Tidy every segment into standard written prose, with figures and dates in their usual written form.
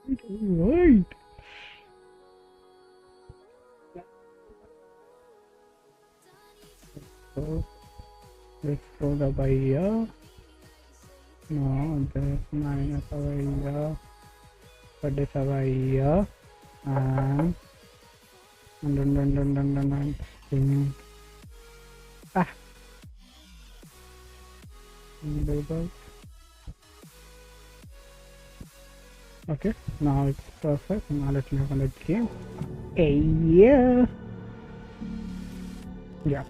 Right. So let's go the by here. No, there's minus over here. But this over here. And dun. Ah. Label. Okay, now it's perfect. Now let me open the game. Hey, yeah. Yeah.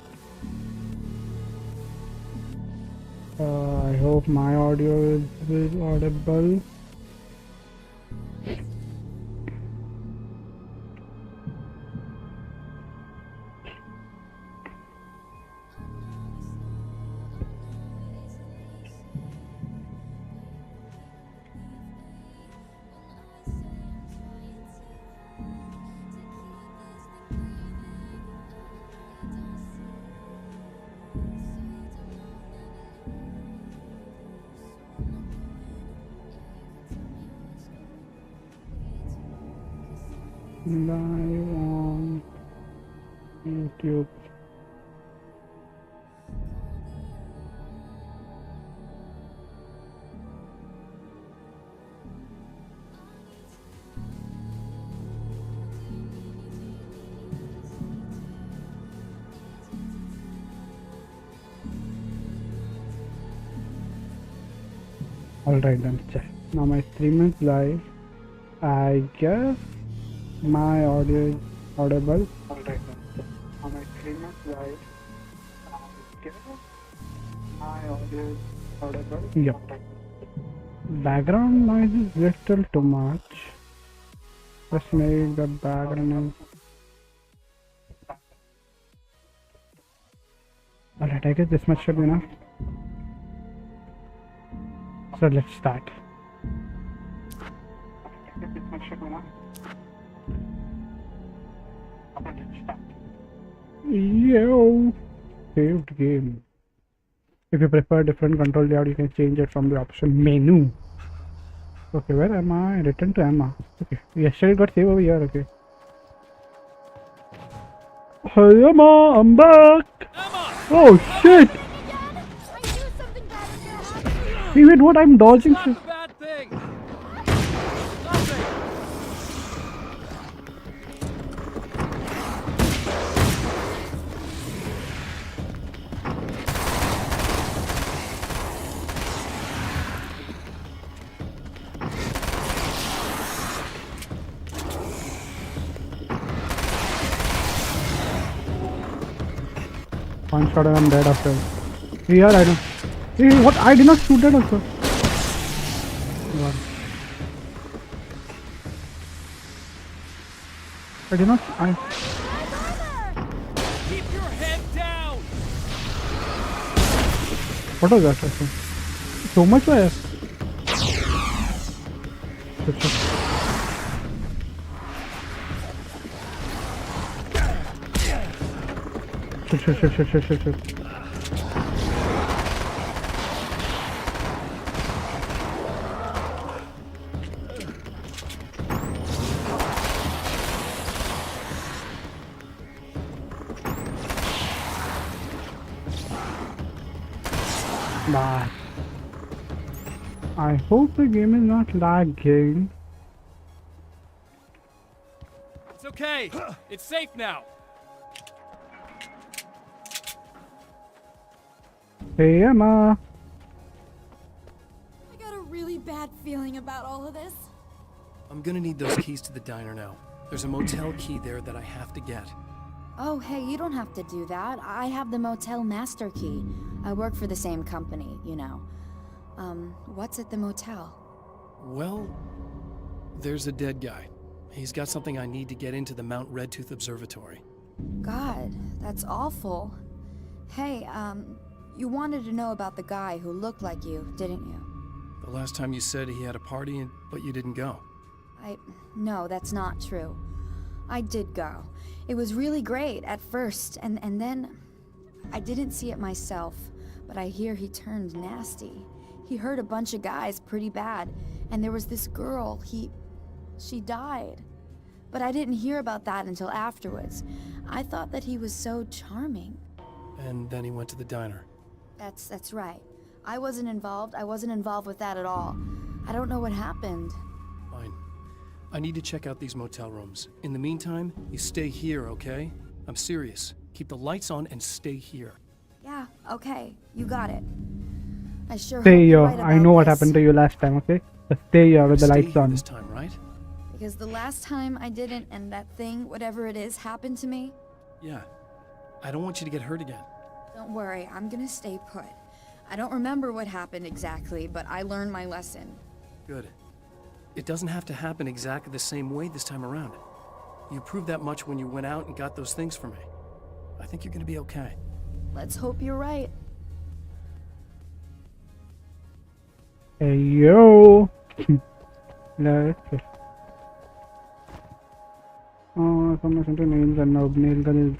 I hope my audio is audible. Live on YouTube. Alright then, check. Now my stream is live. I guess my audio is audible. Alright then, check. Now my stream is live. I guess my audio is audible. Yeah. Background noise is little too much. Let's make the background noise. Alright, I guess this much should be enough. So let's start. Yo, saved game. If you prefer different control layout, you can change it from the option menu. Okay, where am I? Return to Emma. Okay, yesterday got saved over here. Okay. Hey Emma, I'm back. Emma! Oh shit! Hey, wait, what? I'm dodging. Not a bad thing! Nothing! One shot and I'm dead after. Here I don't. Hey, what? I did not shoot that also. God. I did not. Keep your head down! What was that? Also? So much fire. Shit. Bye. I hope the game is not lagging. It's okay. It's safe now. Hey Emma. I got a really bad feeling about all of this. I'm gonna need those keys to the diner now. There's a motel key there that I have to get. Oh, hey, you don't have to do that. I have the motel master key. I work for the same company, you know. What's at the motel? Well, there's a dead guy. He's got something I need to get into the Mount Redtooth Observatory. God, that's awful. Hey, you wanted to know about the guy who looked like you, didn't you? The last time you said he had a party, but you didn't go. No, that's not true. I did go. It was really great at first, and then I didn't see it myself, but I hear he turned nasty. He hurt a bunch of guys pretty bad, and there was this girl, She died. But I didn't hear about that until afterwards. I thought that he was so charming. And then he went to the diner. That's right. I wasn't involved. I wasn't involved with that at all. I don't know what happened. Fine. I need to check out these motel rooms. In the meantime, you stay here, okay? I'm serious. Keep the lights on and stay here. Yeah, okay. You got it. I sure hope Stay you're here. right I about know what this. happened to you last time, okay? Just stay here with the Stay lights here on. this time, right? Because the last time I didn't, and that thing, whatever it is, happened to me. Yeah. I don't want you to get hurt again. Don't worry, I'm gonna stay put. I don't remember what happened exactly, but I learned my lesson. Good. It doesn't have to happen exactly the same way this time around. You proved that much when you went out and got those things for me. I think you're gonna be okay. Let's hope you're right. Hey, yo! Let's just... Oh, someone to nails and now nail gun is...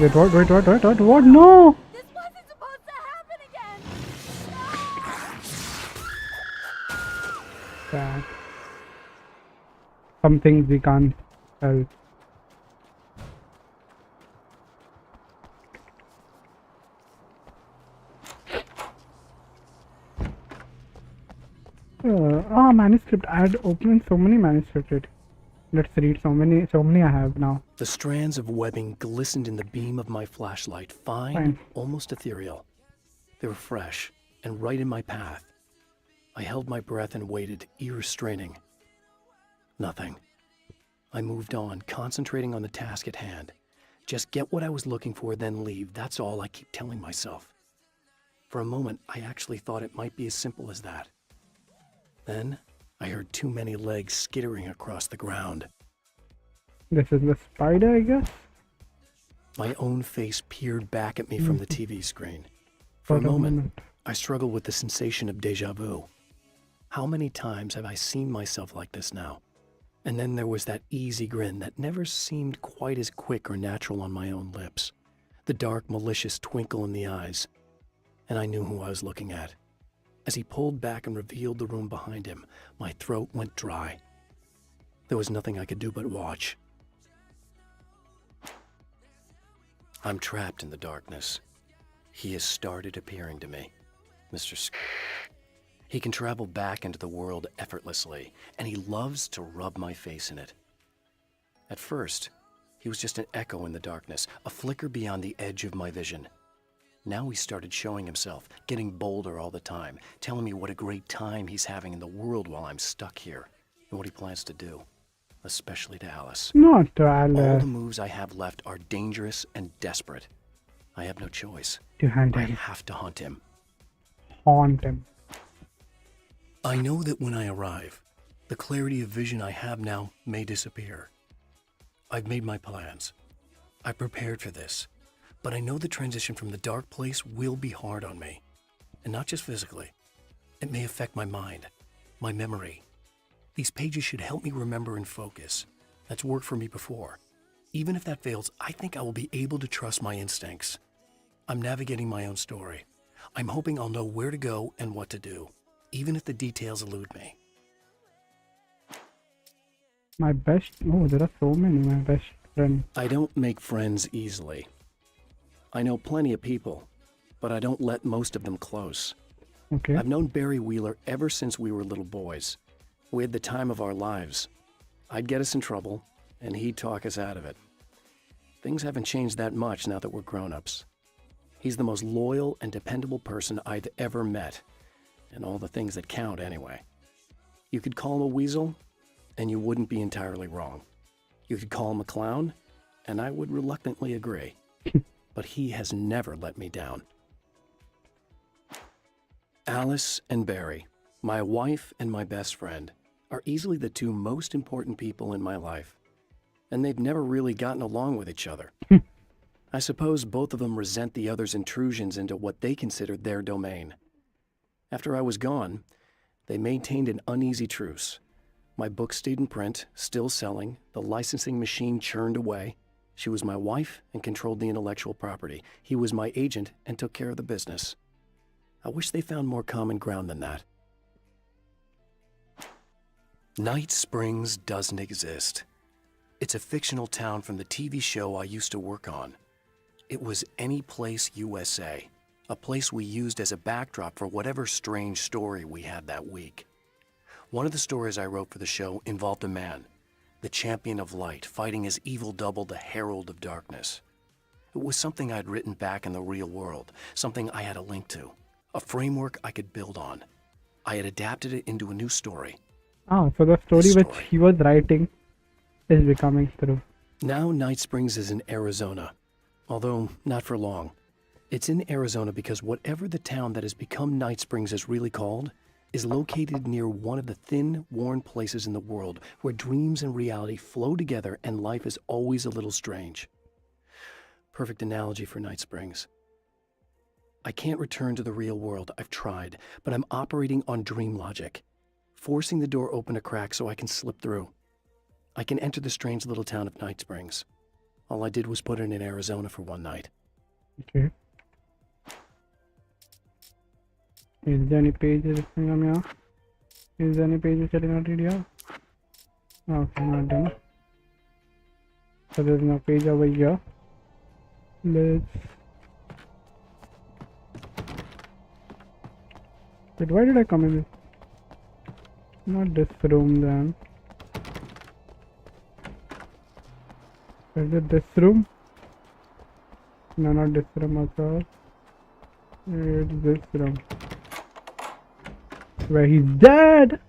Wait, what? No! This wasn't supposed to happen again! That. Some things we can't help. Manuscript. I had opened so many manuscripts. Let's read so many I have now. The strands of webbing glistened in the beam of my flashlight, fine, almost ethereal. They were fresh and right in my path. I held my breath and waited, ears straining. Nothing. I moved on, concentrating on the task at hand. Just get what I was looking for, then leave. That's all I keep telling myself. For a moment, I actually thought it might be as simple as that. Then, I heard too many legs skittering across the ground. This is the spider, I guess? My own face peered back at me from the TV screen. For a moment, I struggled with the sensation of déjà vu. How many times have I seen myself like this now? And then there was that easy grin that never seemed quite as quick or natural on my own lips. The dark, malicious twinkle in the eyes. And I knew who I was looking at. As he pulled back and revealed the room behind him, my throat went dry. There was nothing I could do but watch. I'm trapped in the darkness. He has started appearing to me. Mr. He can travel back into the world effortlessly, and he loves to rub my face in it. At first, he was just an echo in the darkness, a flicker beyond the edge of my vision. Now he started showing himself, getting bolder all the time, telling me what a great time he's having in the world while I'm stuck here, and what he plans to do, especially to Alice. Not to All the Alice. moves I have left are dangerous and desperate. I have no choice. To hunt I him. have to hunt him. Haunt him. I know that when I arrive, the clarity of vision I have now may disappear. I've made my plans. I prepared for this. But I know the transition from the dark place will be hard on me. And not just physically. It may affect my mind, my memory. These pages should help me remember and focus. That's worked for me before. Even if that fails, I think I will be able to trust my instincts. I'm navigating my own story. I'm hoping I'll know where to go and what to do, even if the details elude me. My best... Oh, there are so many. My best friend. I don't make friends easily. I know plenty of people, but I don't let most of them close. Okay. I've known Barry Wheeler ever since we were little boys. We had the time of our lives. I'd get us in trouble, and he'd talk us out of it. Things haven't changed that much now that we're grown-ups. He's the most loyal and dependable person I've ever met, and all the things that count anyway. You could call him a weasel, and you wouldn't be entirely wrong. You could call him a clown, and I would reluctantly agree. But he has never let me down. Alice and Barry, my wife and my best friend, are easily the two most important people in my life, and they've never really gotten along with each other. I suppose both of them resent the other's intrusions into what they considered their domain. After I was gone, they maintained an uneasy truce. My book stayed in print, still selling, the licensing machine churned away. She was my wife and controlled the intellectual property. He was my agent and took care of the business. I wish they found more common ground than that. Night Springs doesn't exist. It's a fictional town from the TV show I used to work on. It was Any Place USA, a place we used as a backdrop for whatever strange story we had that week. One of the stories I wrote for the show involved a man, the champion of light, fighting his evil double, the herald of darkness. It was something I'd written back in the real world, something I had a link to, a framework I could build on. I had adapted it into a new story. So the story This which story. he was writing is becoming true. Now Night Springs is in Arizona, although not for long. It's in Arizona because whatever the town that has become Night Springs is really called is located near one of the thin, worn places in the world where dreams and reality flow together and life is always a little strange. Perfect analogy for Night Springs. I can't return to the real world, I've tried, but I'm operating on dream logic, forcing the door open a crack so I can slip through. I can enter the strange little town of Night Springs. All I did was put it in Arizona for one night. Okay. Is there any pages coming out? Is there any pages getting out here? Okay, not done. So there's no page over here. Let's. But why did I come in this? Not this room then. Is it this room? No, not this room also. It's this room. Where he's dead!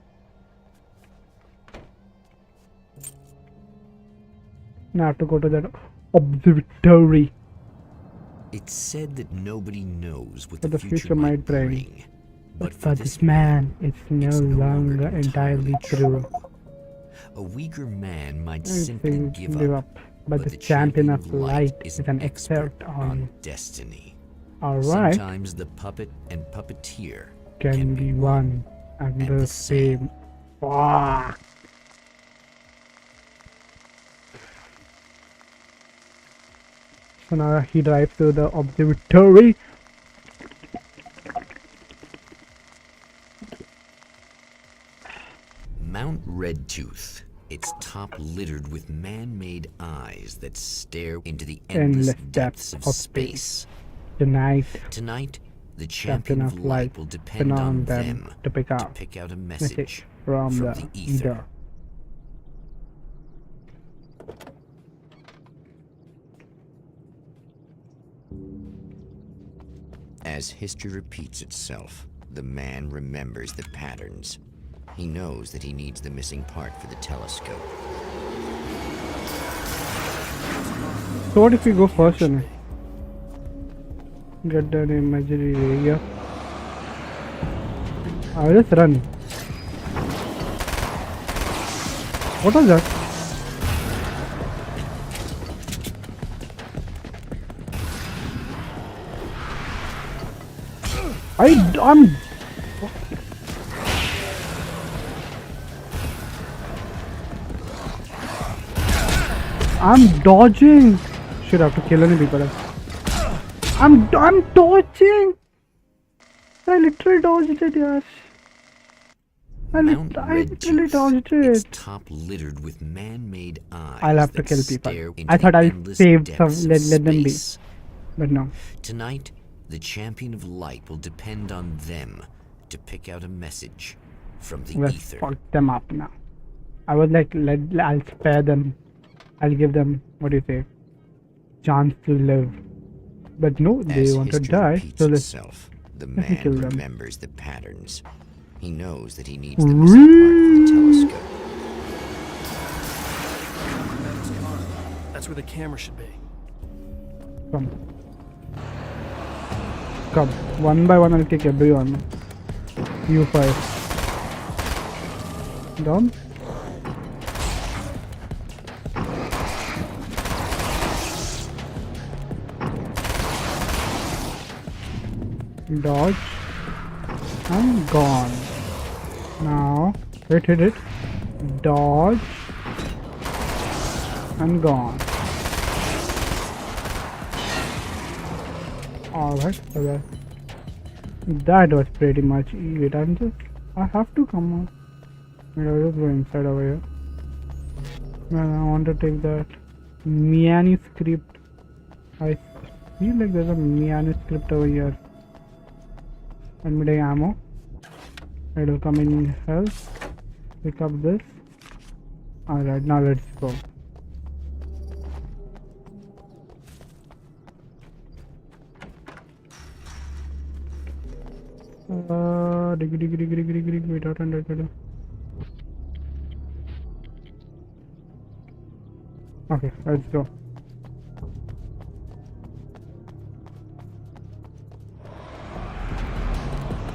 Now I have to go to that observatory. It's said that nobody knows what What the future might bring. bring. But for this man, it's no longer entirely true. A weaker man might I simply think give up. But the champion of light is an expert on destiny. Alright, Sometimes the puppet and puppeteer can be one and the same. Fuck. So now he drives to the observatory. Mount Redtooth, its top littered with man-made eyes that stare into the endless depths of space. Tonight, Tonight, the champion of light will depend on them to pick to out pick out a message message from the ether. ether. As history repeats itself, the man remembers the patterns. He knows that he needs the missing part for the telescope. So what if we go first and get that imaginary area? I'll just run. What was that? I'm dodging. Should have to kill any people. I'm dodging. I literally dodged it, yes. I literally dodged Its it. top littered with man-made eyes. I'll have to that kill stare people. into I thought the I'll endless save depths some. of Let them be. space. But no. Tonight, the champion of light will depend on them to pick out a message from the Let's ether. fuck them up now. I was like, I'll spare them. I'll give them, what do you say, chance to live. But no, they As want to history die. repeats So let's itself, the me man kill them. remembers the patterns. He knows that he needs the missing part for the telescope. That's where the camera should be. come. Come. One by one, I'll kick everyone. You first. Down. Dodge. I'm gone. Now, hit it. Dodge. And gone. Alright, so that was pretty much it. I have to come out. I'll just go inside over here. Man, I want to take that manuscript. I feel like there's a manuscript over here. And me take ammo. It will come in health. Pick up this. Alright, now let's go. Wait out and okay, let's go.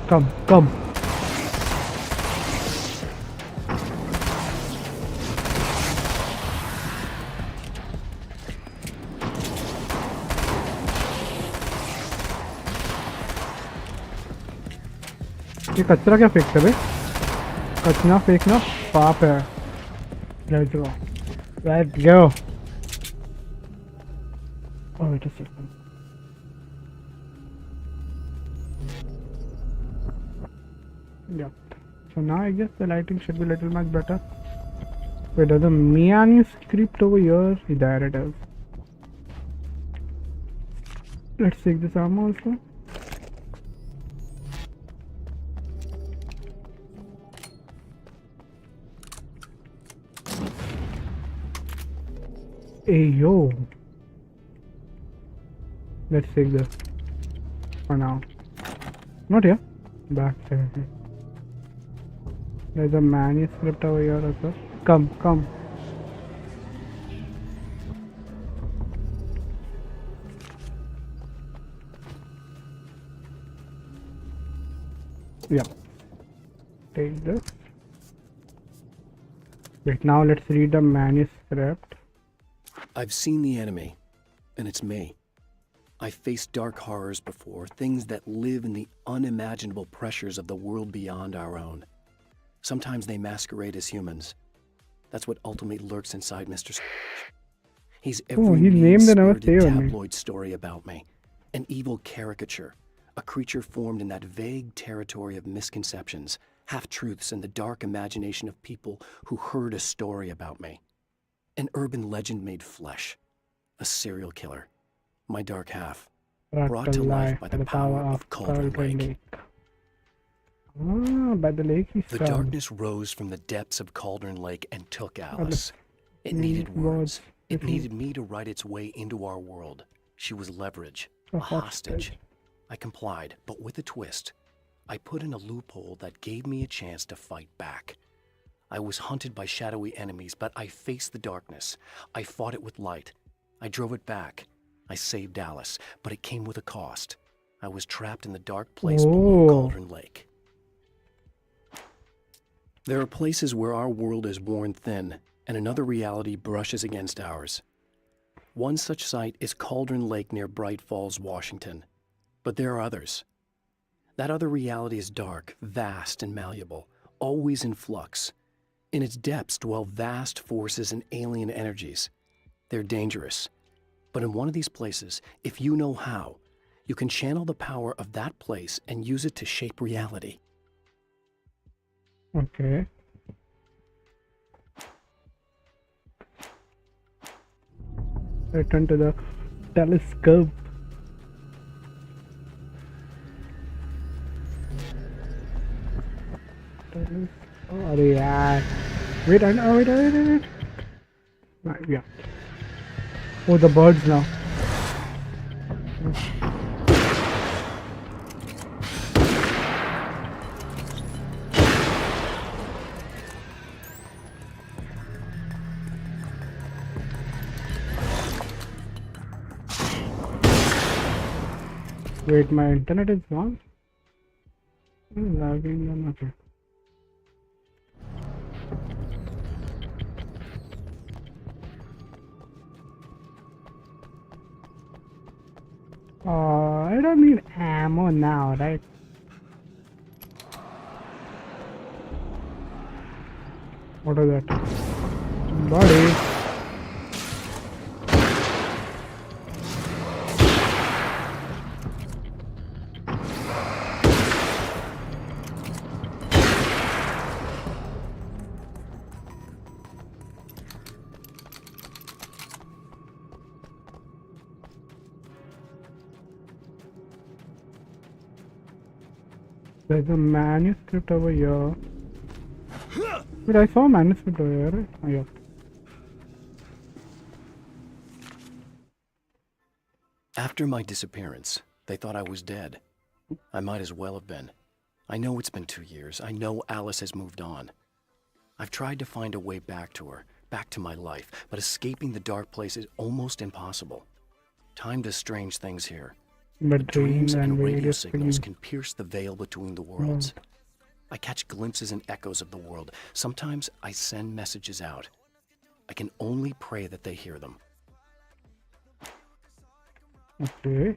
Come. ये कचरा क्या फेंकते बे? कचरा फेंकना पाप है. Let's go. Let's go. Oh, wait a second. Yeah. So now I guess the lighting should be a little much better. Wait, there's a manuscript over here. There it is. Let's take this armor also. Hey yo. Let's take this for now. Not here. Back there. There's a manuscript over here also. Come. Yeah. Take this. Wait, now let's read the manuscript. I've seen the enemy, and it's me. I've faced dark horrors before, things that live in the unimaginable pressures of the world beyond our own. Sometimes they masquerade as humans. That's what ultimately lurks inside Mr. He's every mean-spirited tabloid story about me. An evil caricature, a creature formed in that vague territory of misconceptions, half-truths, and the dark imagination of people who heard a story about me. An urban legend made flesh. A serial killer. My dark half. Brought to life by the power of Cauldron Lake. Ah, by the lake he The darkness rose from the depths of Cauldron Lake and took Alice. It needed words. It needed me to write its way into our world. She was leverage. A hostage. I complied, but with a twist. I put in a loophole that gave me a chance to fight back. I was hunted by shadowy enemies, but I faced the darkness. I fought it with light. I drove it back. I saved Alice, but it came with a cost. I was trapped in the dark place below Cauldron Lake. There are places where our world is worn thin, and another reality brushes against ours. One such site is Cauldron Lake near Bright Falls, Washington. But there are others. That other reality is dark, vast, and malleable, always in flux. In its depths dwell vast forces and alien energies. They're dangerous. But in one of these places, if you know how, you can channel the power of that place and use it to shape reality. Okay. Return to the telescope. Oh yeah. Wait. Right, yeah. Oh, the birds now. Wait, my internet is gone? Lagging on, okay. I don't need ammo now, right? What is that? Body. there's a manuscript over here. But I saw a manuscript over here, right? Oh, yeah. After my disappearance, they thought I was dead. I might as well have been. I know it's been 2 years. I know Alice has moved on. I've tried to find a way back to her, back to my life, but escaping the dark place is almost impossible. Time does strange things here. But Dreams and radio various signals things. can pierce the veil between the worlds. I catch glimpses and echoes of the world. Sometimes I send messages out. I can only pray that they hear them. Okay.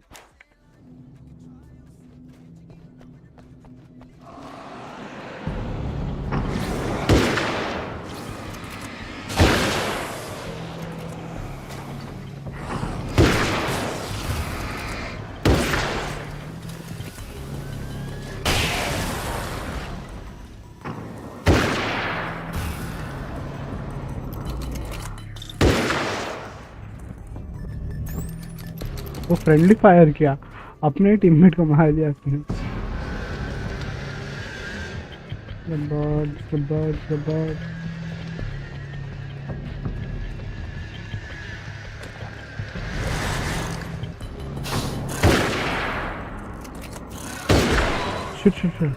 वो friendly fire किया, अपने teammate को मार दिया उसने. The birds, the birds, the birds. Shoot, shoot, shoot.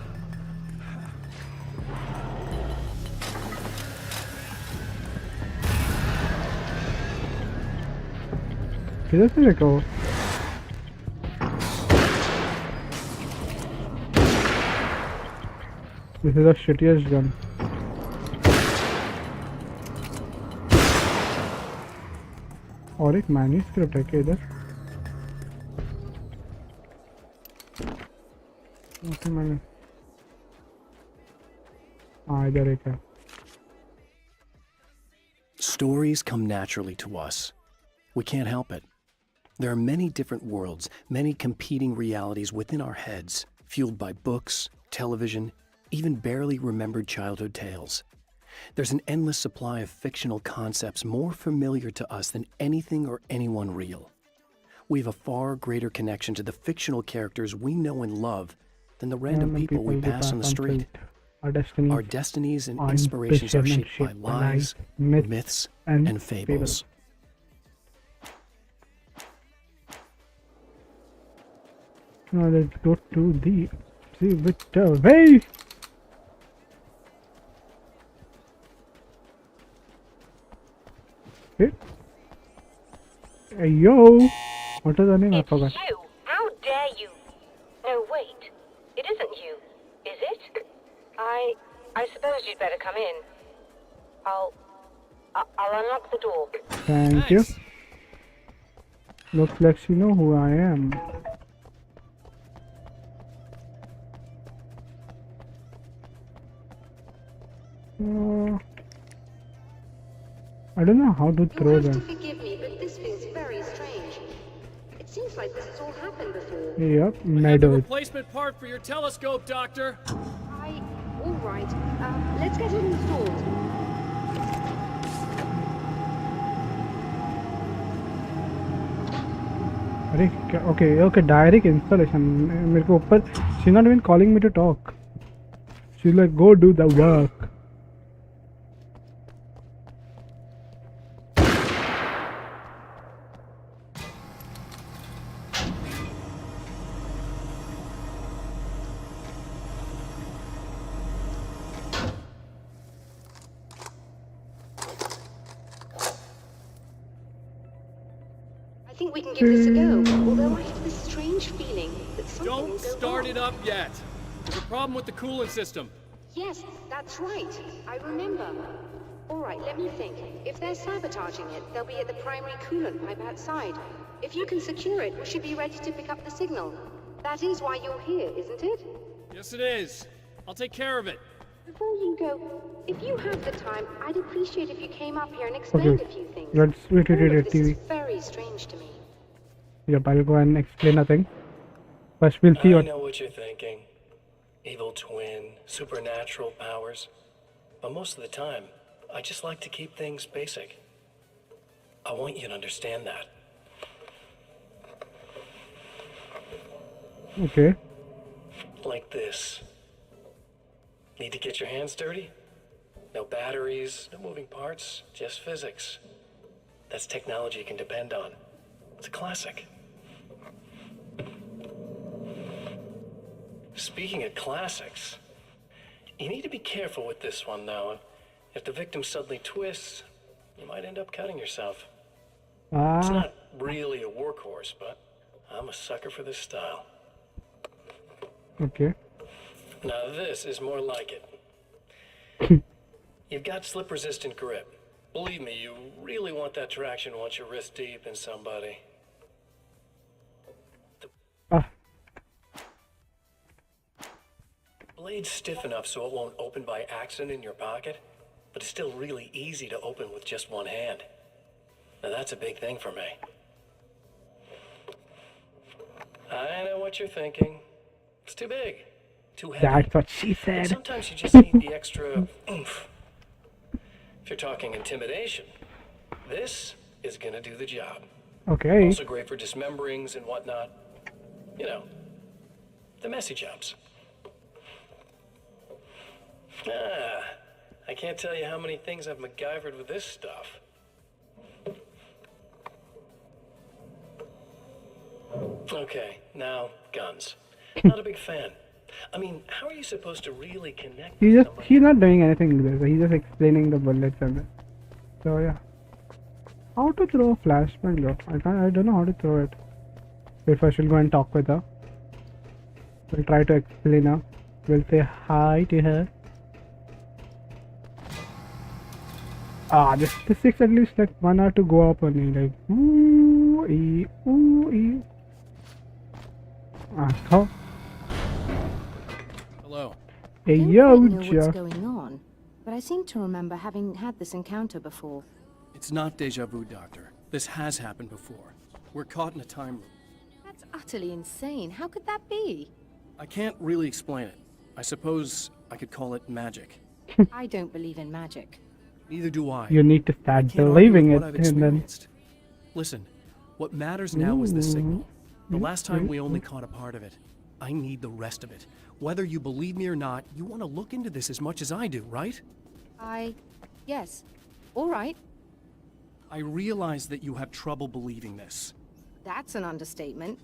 किधर से देखा वो? This is the shittiest gun. और एक मैन्यूस्क्रिप्ट है क्या इधर? ओके मैंने हाँ इधर एक है. Stories come naturally to us. We can't help it. There are many different worlds, many competing realities within our heads, fueled by books, television, even barely remembered childhood tales. There's an endless supply of fictional concepts more familiar to us than anything or anyone real. We have a far greater connection to the fictional characters we know and love than the random people we pass on the street. Our destinies and inspirations are shaped by lies, myths, and fables. Now let's go to the exhibit way. Okay. Hey, yo! What is the name? I forgot. It's you! How dare you! No, wait. It isn't you, is it? I suppose you'd better come in. I'll unlock the door. Thank you. Looks like you know who I am. I don't know how to throw You'll have them. to forgive me, but this feels very strange. It seems like this has all happened before. Yep, I have the medals. replacement part for your telescope, Doctor. All right. Let's get it installed. अरे okay, direct installation. मेरे को ऊपर she's not even calling me to talk. She's like, go do the work. I think we can give this a go, although I have this strange feeling that something will Don't go start wrong. it up yet. There's a problem with the coolant system. Yes, that's right. I remember. All right, let me think. If they're sabotaging it, they'll be at the primary coolant pipe outside. If you can secure it, we should be ready to pick up the signal. That is why you're here, isn't it? Yes, it is. I'll take care of it. Before you go, if you have the time, I'd appreciate if you came up here and explained a few things. Let's wait. All of this TV. is very strange to me. Yep, I'll go and explain nothing. First, we'll see I what. know what you're thinking. Evil twin, supernatural powers. But most of the time, I just like to keep things basic. I want you to understand that. Okay. Like this. Need to get your hands dirty? No batteries, no moving parts, just physics. That's technology you can depend on. It's a classic. Speaking of classics, you need to be careful with this one, though. If the victim suddenly twists, you might end up cutting yourself. It's not really a workhorse, but I'm a sucker for this style. Okay. Now this is more like it. You've got slip-resistant grip. Believe me, you really want that traction once you're wrist deep in somebody. Blade's stiff enough so it won't open by accident in your pocket, but it's still really easy to open with just one hand. Now that's a big thing for me. I know what you're thinking. It's too big, too heavy. That's what she And said. sometimes you just need the extra oomph. If you're talking intimidation, this is gonna do the job. Okay. Also great for dismemberings and whatnot. You know, the messy jobs. I can't tell you how many things I've MacGyvered with this stuff. Okay, now guns. Not a big fan. I mean, how are you supposed to really connect with somebody? He's not doing anything with this. He's just explaining the bullets and it. So yeah. How to throw a flashbang though? I don't know how to throw it. Wait, first we'll go and talk with her. We'll try to explain her. We'll say hi to her. This takes at least like 1 hour to go up only, like ooh ee ooh ee. How? Hello. Hey I yo, don't know what's Jack. going on, but I seem to remember having had this encounter before. It's not deja vu, Doctor. This has happened before. We're caught in a time loop. That's utterly insane. How could that be? I can't really explain it. I suppose I could call it magic. I don't believe in magic. Neither do I. You need to I start can't argue believing with it what I've and then experienced. Listen, what matters now is the signal. The last time we only caught a part of it. I need the rest of it. Whether you believe me or not, you want to look into this as much as I do, right? Yes. All right. I realize that you have trouble believing this. That's an understatement.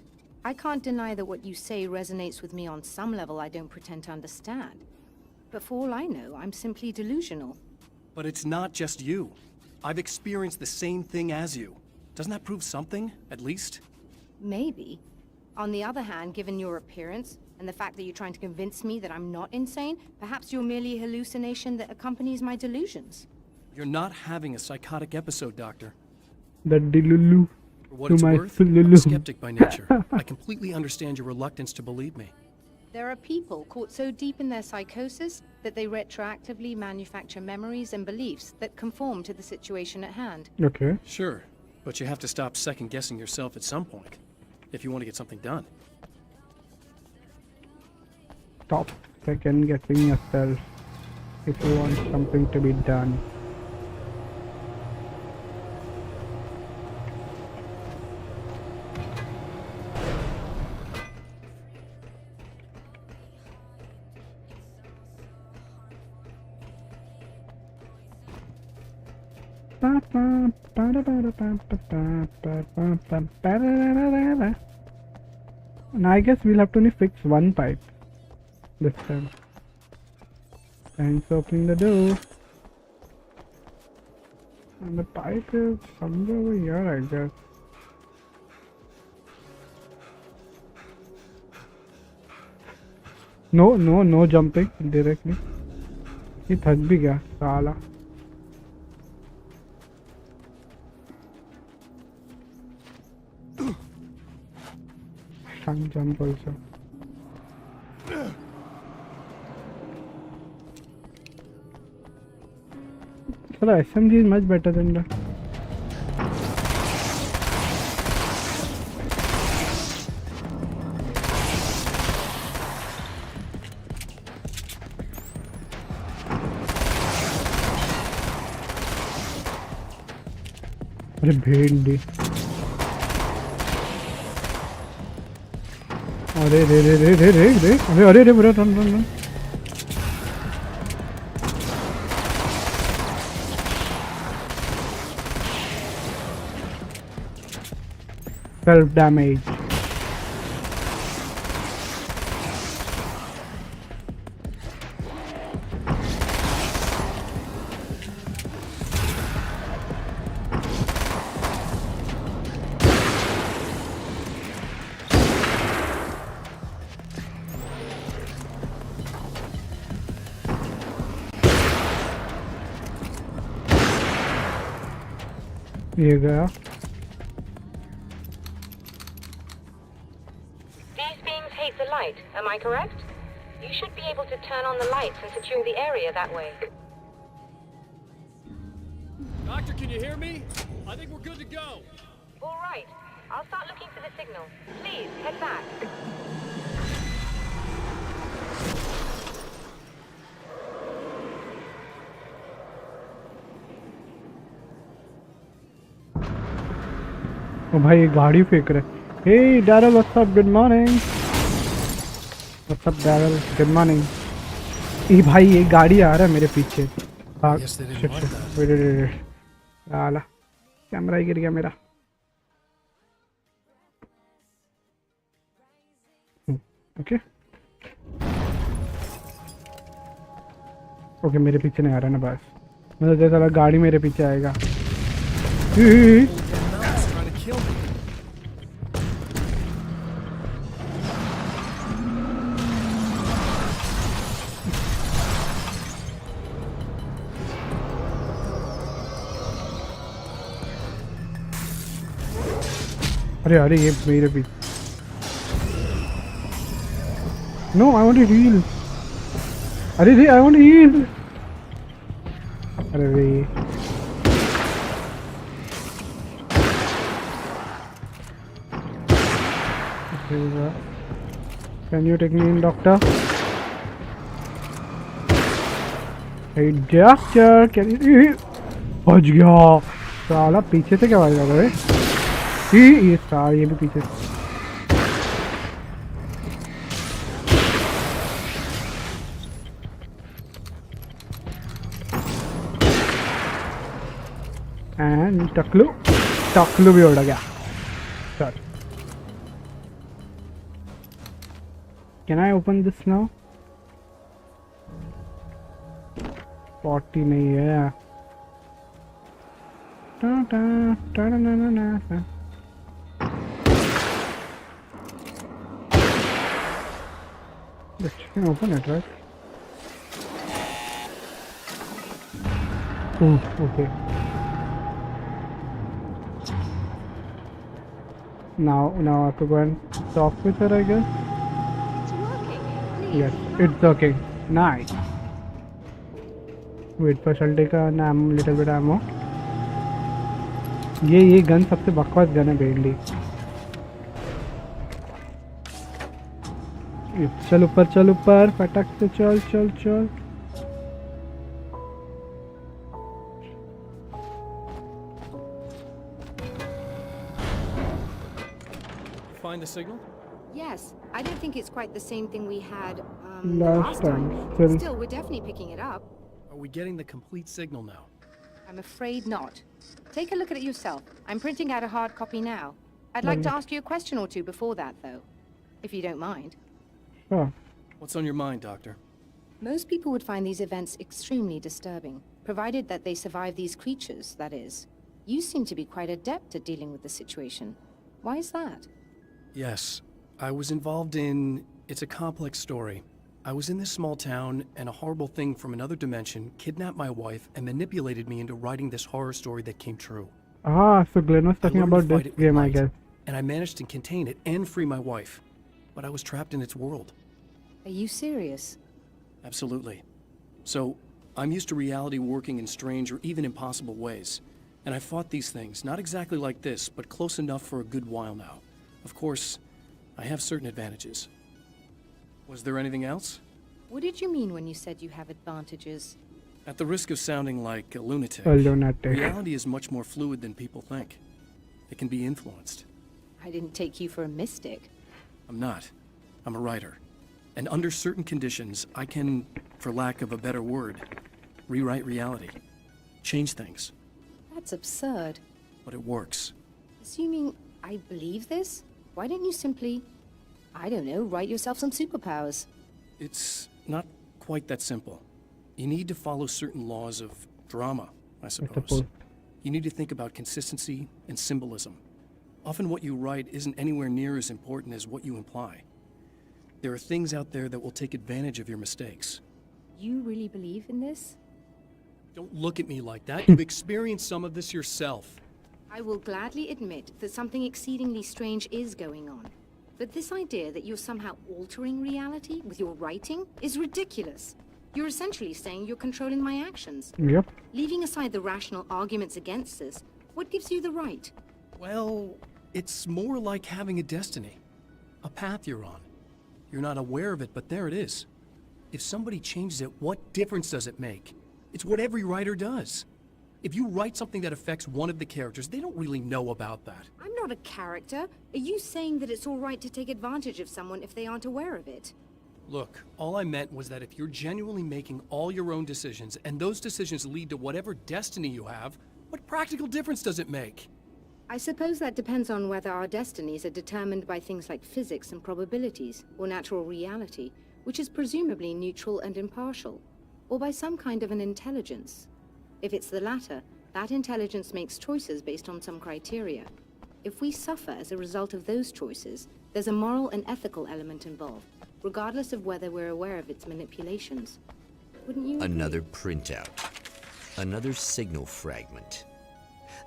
I can't deny that what you say resonates with me on some level I don't pretend to understand. But for all I know, I'm simply delusional. But it's not just you. I've experienced the same thing as you. Doesn't that prove something, at least? Maybe. On the other hand, given your appearance, and the fact that you're trying to convince me that I'm not insane, perhaps you're merely a hallucination that accompanies my delusions. You're not having a psychotic episode, Doctor. the dilulu For what to it's my worth, I'm fululu. a skeptic by nature. I completely understand your reluctance to believe me. There are people caught so deep in their psychosis that they retroactively manufacture memories and beliefs that conform to the situation at hand. Okay. Sure, but you have to stop second-guessing yourself at some point, if you want to get something done. Stop second guessing yourself if you want something to be done. And I guess we'll have to only fix one pipe this time. Thanks for opening the door. And the pipe is somewhere over here, I guess. No jumping directly. ये थक भी गया साला. Can't jump also. So the SMG is much better than the. अरे भेड़ अरे रे रे रे रे रे रे अरे अरे रे बुरा run run run self damage. ये गया. These beings hate the light, am I correct? You should be able to turn on the lights and secure the area that way. Doctor, can you hear me? I think we're good to go. All right. I'll start looking for the signal. Please, head back. ओ भाई ये गाड़ी फेंक रहे. Hey Daryl, what's up? Good morning. What's up Daryl? Good morning. ये भाई ये गाड़ी आ रहा है मेरे पीछे. भाग. Guess they didn't Shit, want shit. that. Wait. साला कैमरा ही गिर गया मेरा. ओके ओके मेरे पीछे नहीं आ रहा ना बस. मतलब जैसा लगा गाड़ी मेरे पीछे आएगा. Mouse trying to kill me. अरे अरे ये मेरे पीछे. No, I want to heal. अरे रे, I want to heal. अरे रे. Can you take me in, doctor? Hey, doctor, can you? बच गया. साला पीछे से क्या आवाज आ रहा है? ये साला ये भी पीछे. And टकलू भी उड़ गया. Sure. Can I open this now? 40 नहीं है. But you can open it, right? Oh, okay. Now I have to go and talk with her, I guess. It's working. Please. Yes, it's working. Nice. Wait, first I'll take a little bit ammo. ये gun सबसे बकवास gun है बेल्डी. चल ऊपर फटक से चल. Find the signal? Yes, I don't think it's quite the same thing we had Last time, still. Still, we're definitely picking it up. Are we getting the complete signal now? I'm afraid not. Take a look at it yourself. I'm printing out a hard copy now. I'd like to ask you a question or two before that, though, if you don't mind. Sure. What's on your mind, Doctor? Most people would find these events extremely disturbing, provided that they survive these creatures, that is. You seem to be quite adept at dealing with the situation. Why is that? Yes, I was involved in... It's a complex story. I was in this small town, and a horrible thing from another dimension kidnapped my wife and manipulated me into writing this horror story that came true. Ah, so Glenn was talking about this game, I guess. And I managed to contain it and free my wife. But I was trapped in its world. Are you serious? Absolutely. So, I'm used to reality working in strange or even impossible ways. And I've fought these things, not exactly like this, but close enough for a good while now. Of course, I have certain advantages. Was there anything else? What did you mean when you said you have advantages? At the risk of sounding like a lunatic, lunatic. reality is much more fluid than people think. It can be influenced. I didn't take you for a mystic. I'm not. I'm a writer. And under certain conditions, I can, for lack of a better word, rewrite reality. Change things. That's absurd. But it works. Assuming I believe this? Why don't you simply, I don't know, write yourself some superpowers? It's not quite that simple. You need to follow certain laws of drama, I suppose. You need to think about consistency and symbolism. Often what you write isn't anywhere near as important as what you imply. There are things out there that will take advantage of your mistakes. You really believe in this? Don't look at me like that. You've experienced some of this yourself. I will gladly admit that something exceedingly strange is going on. But this idea that you're somehow altering reality with your writing is ridiculous. You're essentially saying you're controlling my actions. Yep. Leaving aside the rational arguments against this, what gives you the right? Well, it's more like having a destiny. A path you're on. You're not aware of it, but there it is. If somebody changes it, what difference does it make? It's what every writer does. If you write something that affects one of the characters, they don't really know about that. I'm not a character. Are you saying that it's all right to take advantage of someone if they aren't aware of it? Look, all I meant was that if you're genuinely making all your own decisions, and those decisions lead to whatever destiny you have, what practical difference does it make? I suppose that depends on whether our destinies are determined by things like physics and probabilities, or natural reality, which is presumably neutral and impartial, or by some kind of an intelligence. If it's the latter, that intelligence makes choices based on some criteria. If we suffer as a result of those choices, there's a moral and ethical element involved, regardless of whether we're aware of its manipulations. Wouldn't you agree? Another printout. Another signal fragment.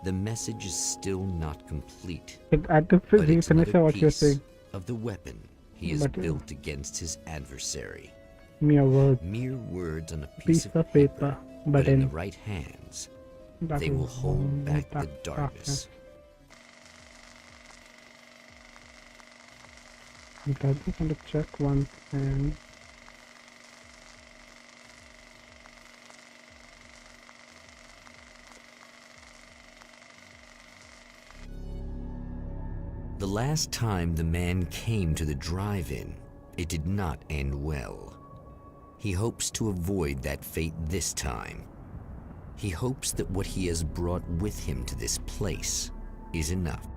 The message is still not complete. At the But it's finish another what you're piece saying. of the weapon he has built against his adversary. Mere word. Mere words on a Piece of paper. but in the in right hands, that they will is hold back the dark- darkness. Okay, I just want to check one thing. The last time the man came to the drive-in, it did not end well. He hopes to avoid that fate this time. He hopes that what he has brought with him to this place is enough.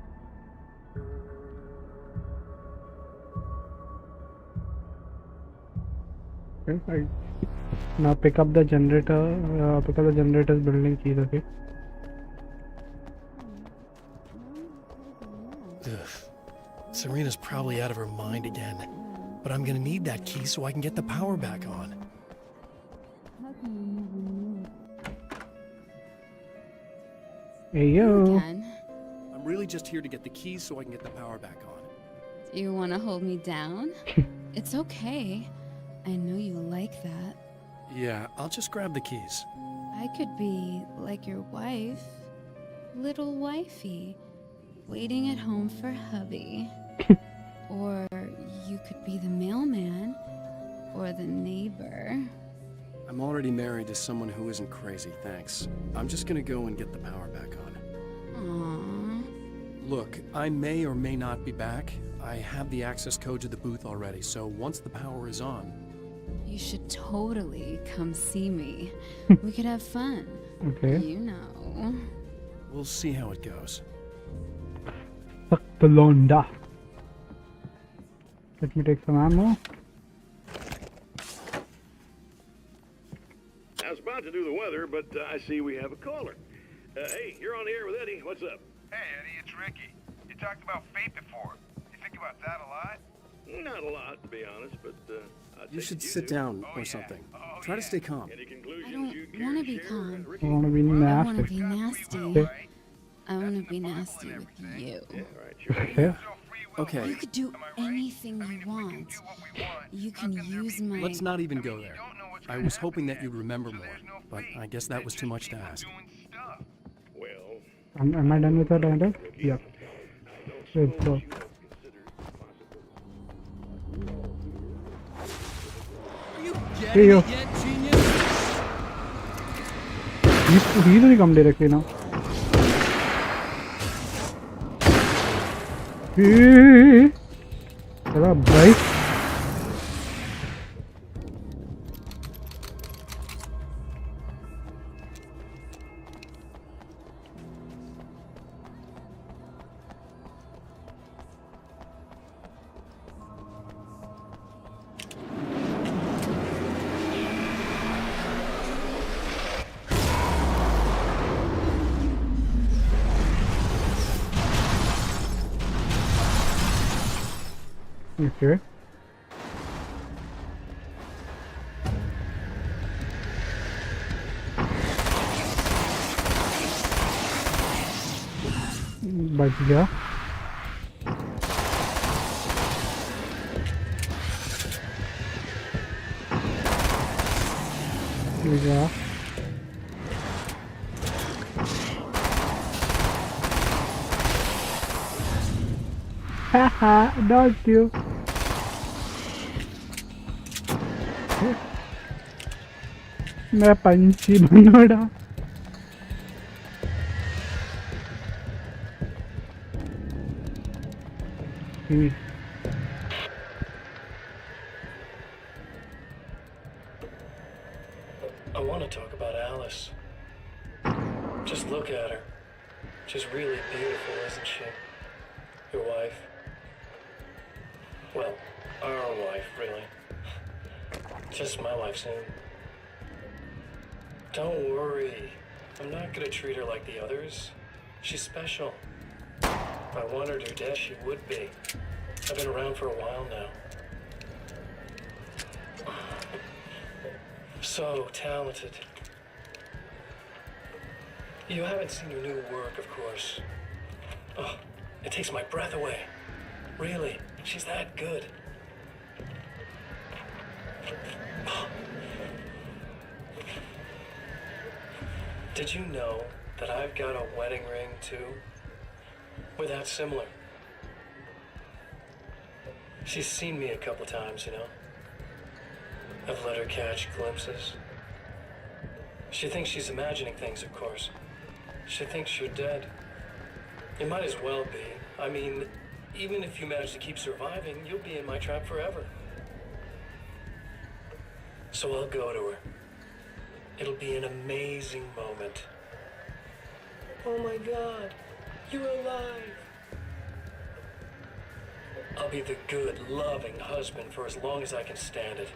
Okay, now pick up the generator. Pick up the generator's building keys. Okay. Ugh. Serena's probably out of her mind again. But I'm gonna need that key so I can get the power back on. Hey yo. Again. I'm really just here to get the keys so I can get the power back on. Do you want to hold me down? It's okay. I know you like that. Yeah, I'll just grab the keys. I could be like your wife, little wifey, waiting at home for hubby. Or you could be the mailman, or the neighbor. I'm already married to someone who isn't crazy, thanks. I'm just gonna go and get the power back on. Aww. Look, I may or may not be back. I have the access code to the booth already, so once the power is on... You should totally come see me. We could have fun. Okay. You know. We'll see how it goes. Suck the londa. Let me take some ammo. I was about to do the weather, but I see we have a caller. Hey, you're on the air with Eddie. What's up? Hey, Eddie, it's Ricky. You talked about fate before. You think about that a lot? Not a lot, to be honest, but You should sit down or something. Try to stay calm. Any I conclusions don't you want to care be share, calm. Ricky? I want to be I want to nasty. be nasty. Okay. I want to be nasty with you. Yeah, all right, sure. Okay. Okay, You could do anything you want. You can use my... let's not even go there. I was hoping that you'd remember more, but I guess that was too much to ask. Well, Am I done with that order? Yep. Good, so. Are you Hey, getting yo. it yet, genius? He's easily come directly now. Hey, what up, guys? Okay. बच गया. गया. Haha, not you. मैं पंछी बनोड़ा. I want to talk about Alice. Just look at her. She's really beautiful, isn't she? Your wife. Well, our wife, really. Just my wife soon. Don't worry. I'm not gonna treat her like the others. She's special. If I wanted her dead, she would be. I've been around for a while now. So talented. You haven't seen her new work, of course. Oh, it takes my breath away. Really, she's that good. Did you know that I've got a wedding ring, too? We're that similar. She's seen me a couple times, you know? I've let her catch glimpses. She thinks she's imagining things, of course. She thinks you're dead. You might as well be. I mean, even if you manage to keep surviving, you'll be in my trap forever. So I'll go to her. It'll be an amazing moment. Oh my God, you're alive. I'll be the good, loving husband for as long as I can stand it.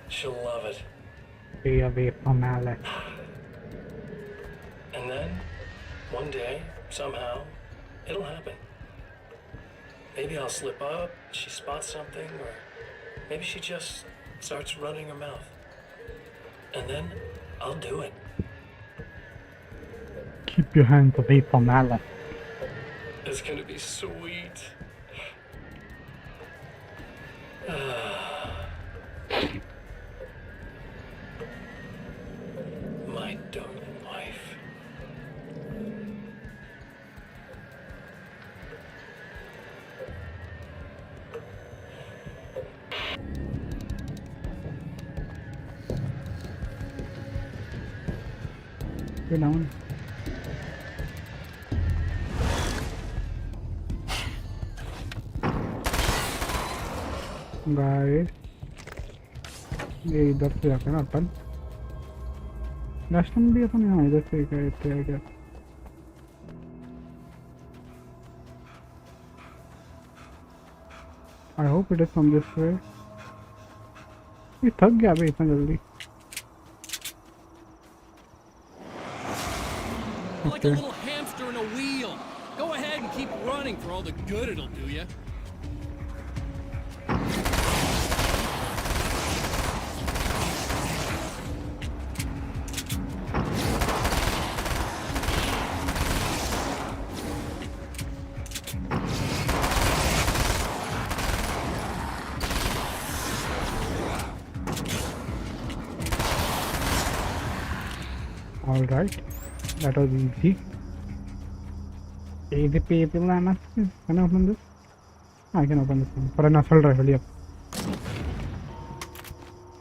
She'll love it. Stay away from Alex. And then, one day, somehow, it'll happen. Maybe I'll slip up, she spots something, or maybe she just starts running her mouth. And then, I'll do it. Keep your hands away from Alex. It's gonna be sweet. My darling wife. Go down. Guys, ये इधर से जाते हैं ना अपन. Last time भी अपन यहाँ इधर से गए थे क्या? I hope it is from this way. ये थक गया बे इतना जल्दी. Like a little hamster in a wheel. Go ahead and keep running for all the good it'll do you. All right, that was easy. Easy peasy lemon. Can I open this? I can open this one for an assault rifle. Yep.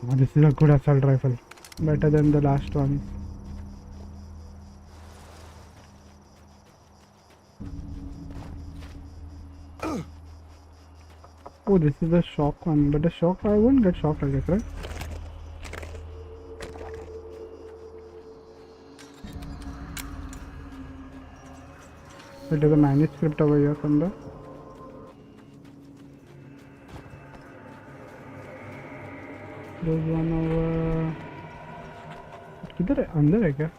Oh, this is a good assault rifle, better than the last one. Oh, this is a shock one, but the shock I won't get shocked, I guess, right? It is a manuscript over here somewhere. There's one over. किधर है? अंदर है क्या?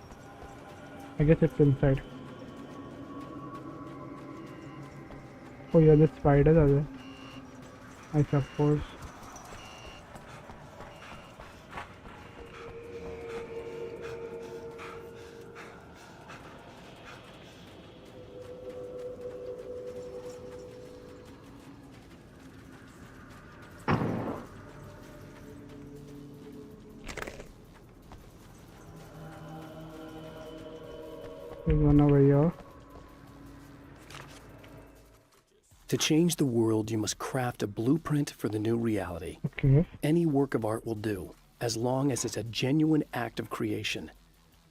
I guess it's inside. Oh yeah, the spiders are there. I suppose. There's one over here. To change the world, you must craft a blueprint for the new reality. Okay. Any work of art will do, as long as it's a genuine act of creation.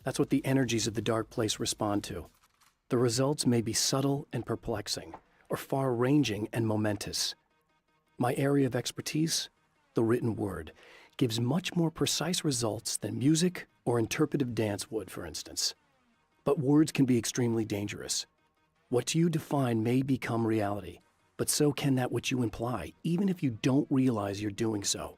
That's what the energies of the dark place respond to. The results may be subtle and perplexing, or far-ranging and momentous. My area of expertise, the written word, gives much more precise results than music or interpretive dance would, for instance. But words can be extremely dangerous. What you define may become reality, but so can that which you imply, even if you don't realize you're doing so.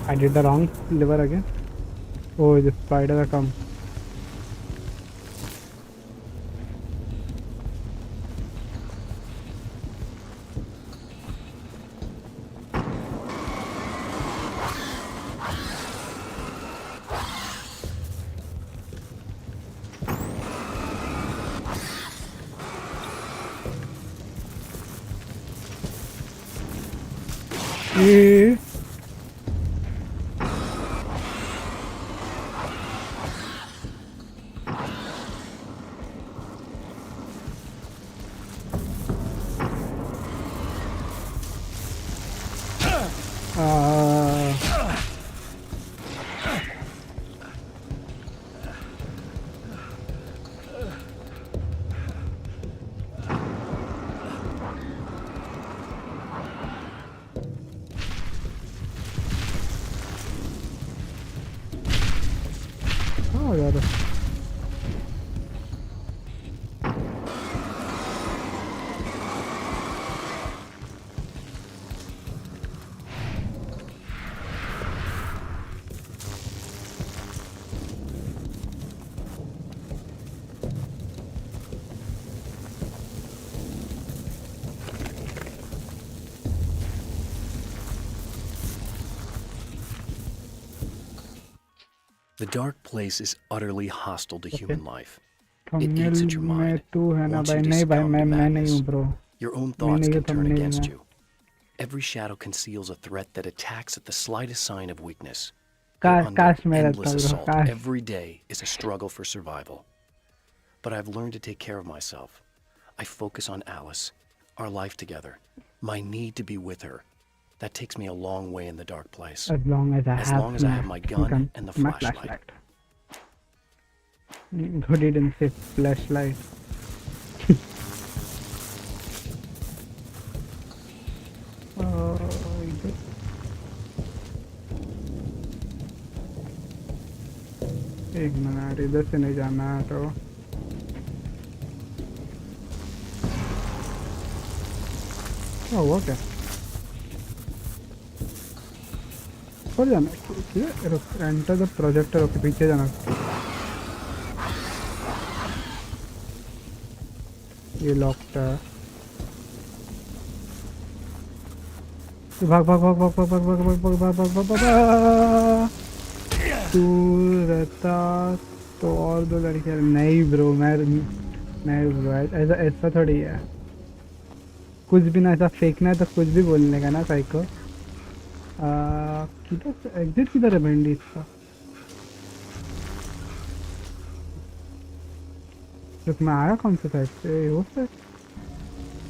I did the wrong lever again. Oh, the spider are come. Eh. Oh, यार. The dark place is utterly hostile to human life. It Thumbnail eats at your में mind, तू है ना wants you भाई. to नहीं भाई succumb to मैं नहीं madness. हूँ bro. Your own नहीं thoughts है can turn thumbnail against में. you. Every shadow conceals a threat that attacks at the slightest sign of weakness. काश You're under काश मैं रहता endless bro. assault. काश. Every day is a struggle for survival. But I've learned to take care of myself. I focus on Alice, our life together, my need to be with her. That takes me a long way in the dark place. As long as I have my gun and the my flashlight. Who didn't say flashlight? इधर. एक minute इधर से नहीं जाना है तो क्या हुआ क्या? ऊपर जाना है. Enter the projector. ओके पीछे जाना. ये लॉक्ड है. भाग भाग भाग भाग भाग भाग भाग भाग भाग भाग भाग भाग भाग. तू रहता तो और दो लड़कियां. नहीं ब्रो मैं ब्रो ऐसा ऐसा थोड़ी है. कुछ भी ना ऐसा फेंकना है तो कुछ भी बोलने का ना साइको. किधर एग्जिट किधर है भिंडी इसका? रुक मैं आया कौन से साइड से? वो से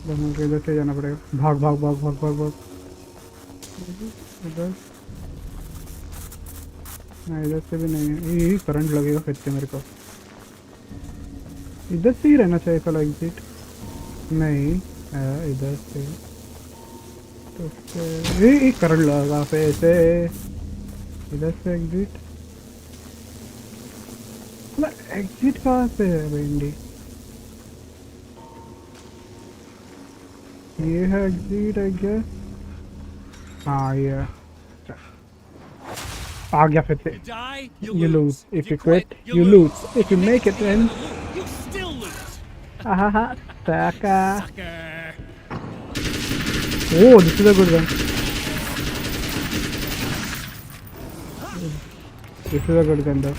दोनों के इधर से जाना पड़ेगा. भाग भाग भाग भाग भाग भाग. इधर नहीं, इधर से भी नहीं है. ये करंट लगेगा फिर से मेरे को. इधर से ही रहना चाहिए कल एग्जिट. नहीं इधर से तो ये करंट लगा फिर से. इधर से एग्जिट. एग्जिट कहाँ पे है भिंडी? ये है एग्जिट आई गेस। हाँ ये आ गया फिर से। You lose if you quit, you lose if you make it in. You still lose. Ahaha, Taka. Oh, this is a good one. This is a good gun though.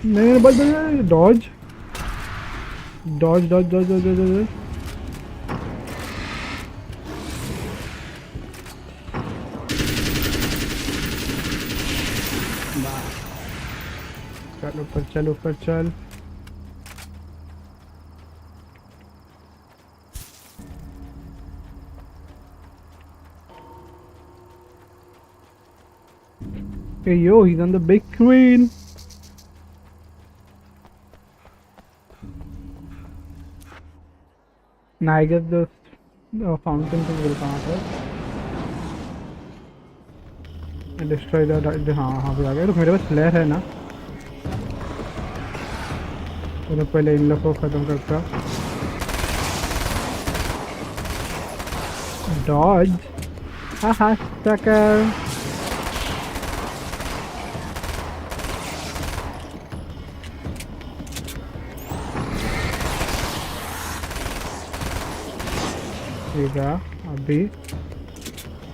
नहीं बस dodge. Dodge. चल ऊपर चल। Hey yo, he's on the big screen. Now I guess the fountain thing will come out. Destroy the हाँ भी आ गया। तो मेरे पास फ्लेयर है ना, तो पहले इन लोग को खत्म करता। Dodge, haha, sucker. ठीक है, अभी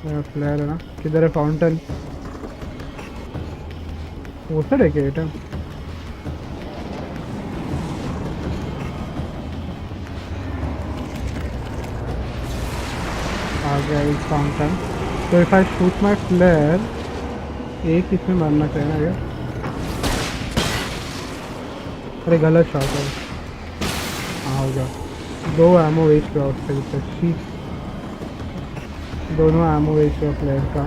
मेरा फ्लेयर है ना, किधर है फाउंटेन? वो सर है क्या आइटम? आ गया इस फाउंटेन। तो if I shoot my flare, एक इसमें मारना चाहिए ना क्या? अरे गलत शॉट है। हाँ हो गया। दो एमो वेस्ट हुआ उसके लिए, दोनों एमो वेस्ट हुआ फ्लेयर का।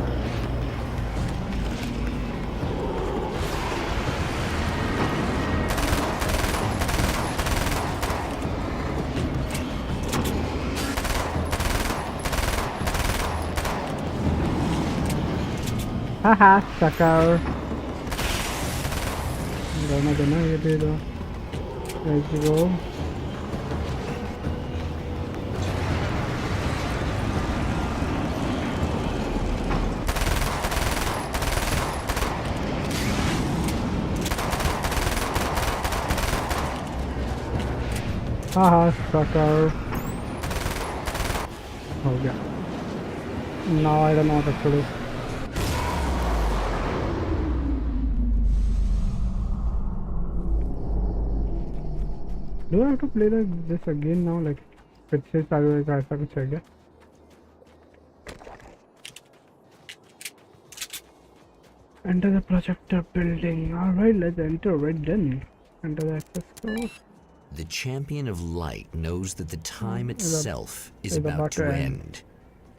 हाहा सकर। दोनों ये दे दो। Let's go. Haha, sucker. हो गया। Now I don't know what to do. Do I have to play this again now? Like, फिर से चालू है, ऐसा कुछ है क्या? Enter the projector building. Alright, let's enter. Right then. Enter the access code. The champion of light knows that the time itself is about to end.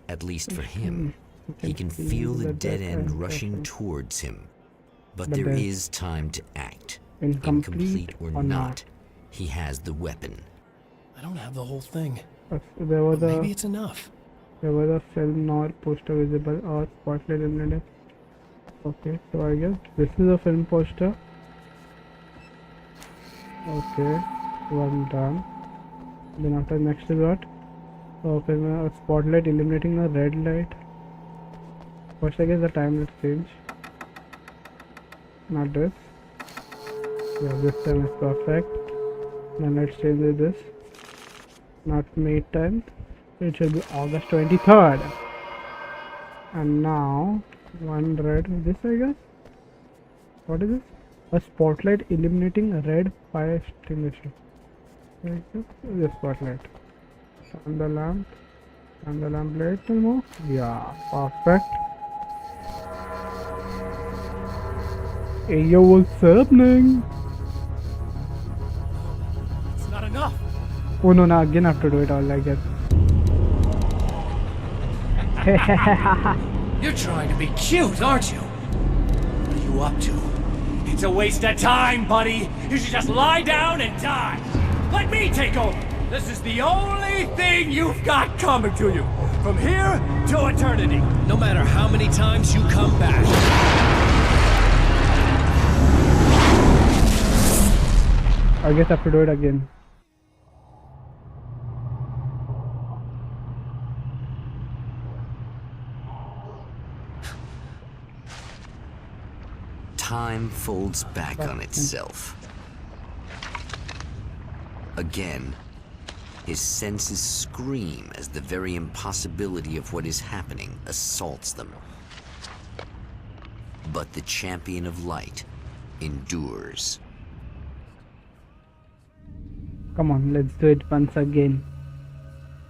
At least for him. He can feel the dead end rushing towards him. But there is time to act. Incomplete or not, he has the weapon. I don't have the whole thing. There was Maybe it's enough. There was a film nor poster visible or spotlight illuminated. Okay, so I guess this is a film poster. Okay, one done. Then after next is what? Okay, a spotlight illuminating a red light. First I guess the time let's change. Not this. Yeah, this time is perfect. Then let's change this. Not May 10th. It should be August 23rd. And now one red. This I guess. What is this? A spotlight illuminating a red fire extinguisher. This spotlight. Turn the lamp. Turn the lamp a little more. Yeah, perfect. Hey yo, what's happening? It's not enough. Oh no, now again I have to do it all like that. You're trying to be cute, aren't you? What are you up to? It's a waste of time, buddy. You should just lie down and die. Let me take over. This is the only thing you've got coming to you. From here to eternity. No matter how many times you come back. I guess I have to do it again. Time folds back on itself. Again, his senses scream as the very impossibility of what is happening assaults them. But the champion of light endures. Come on, let's do it once again.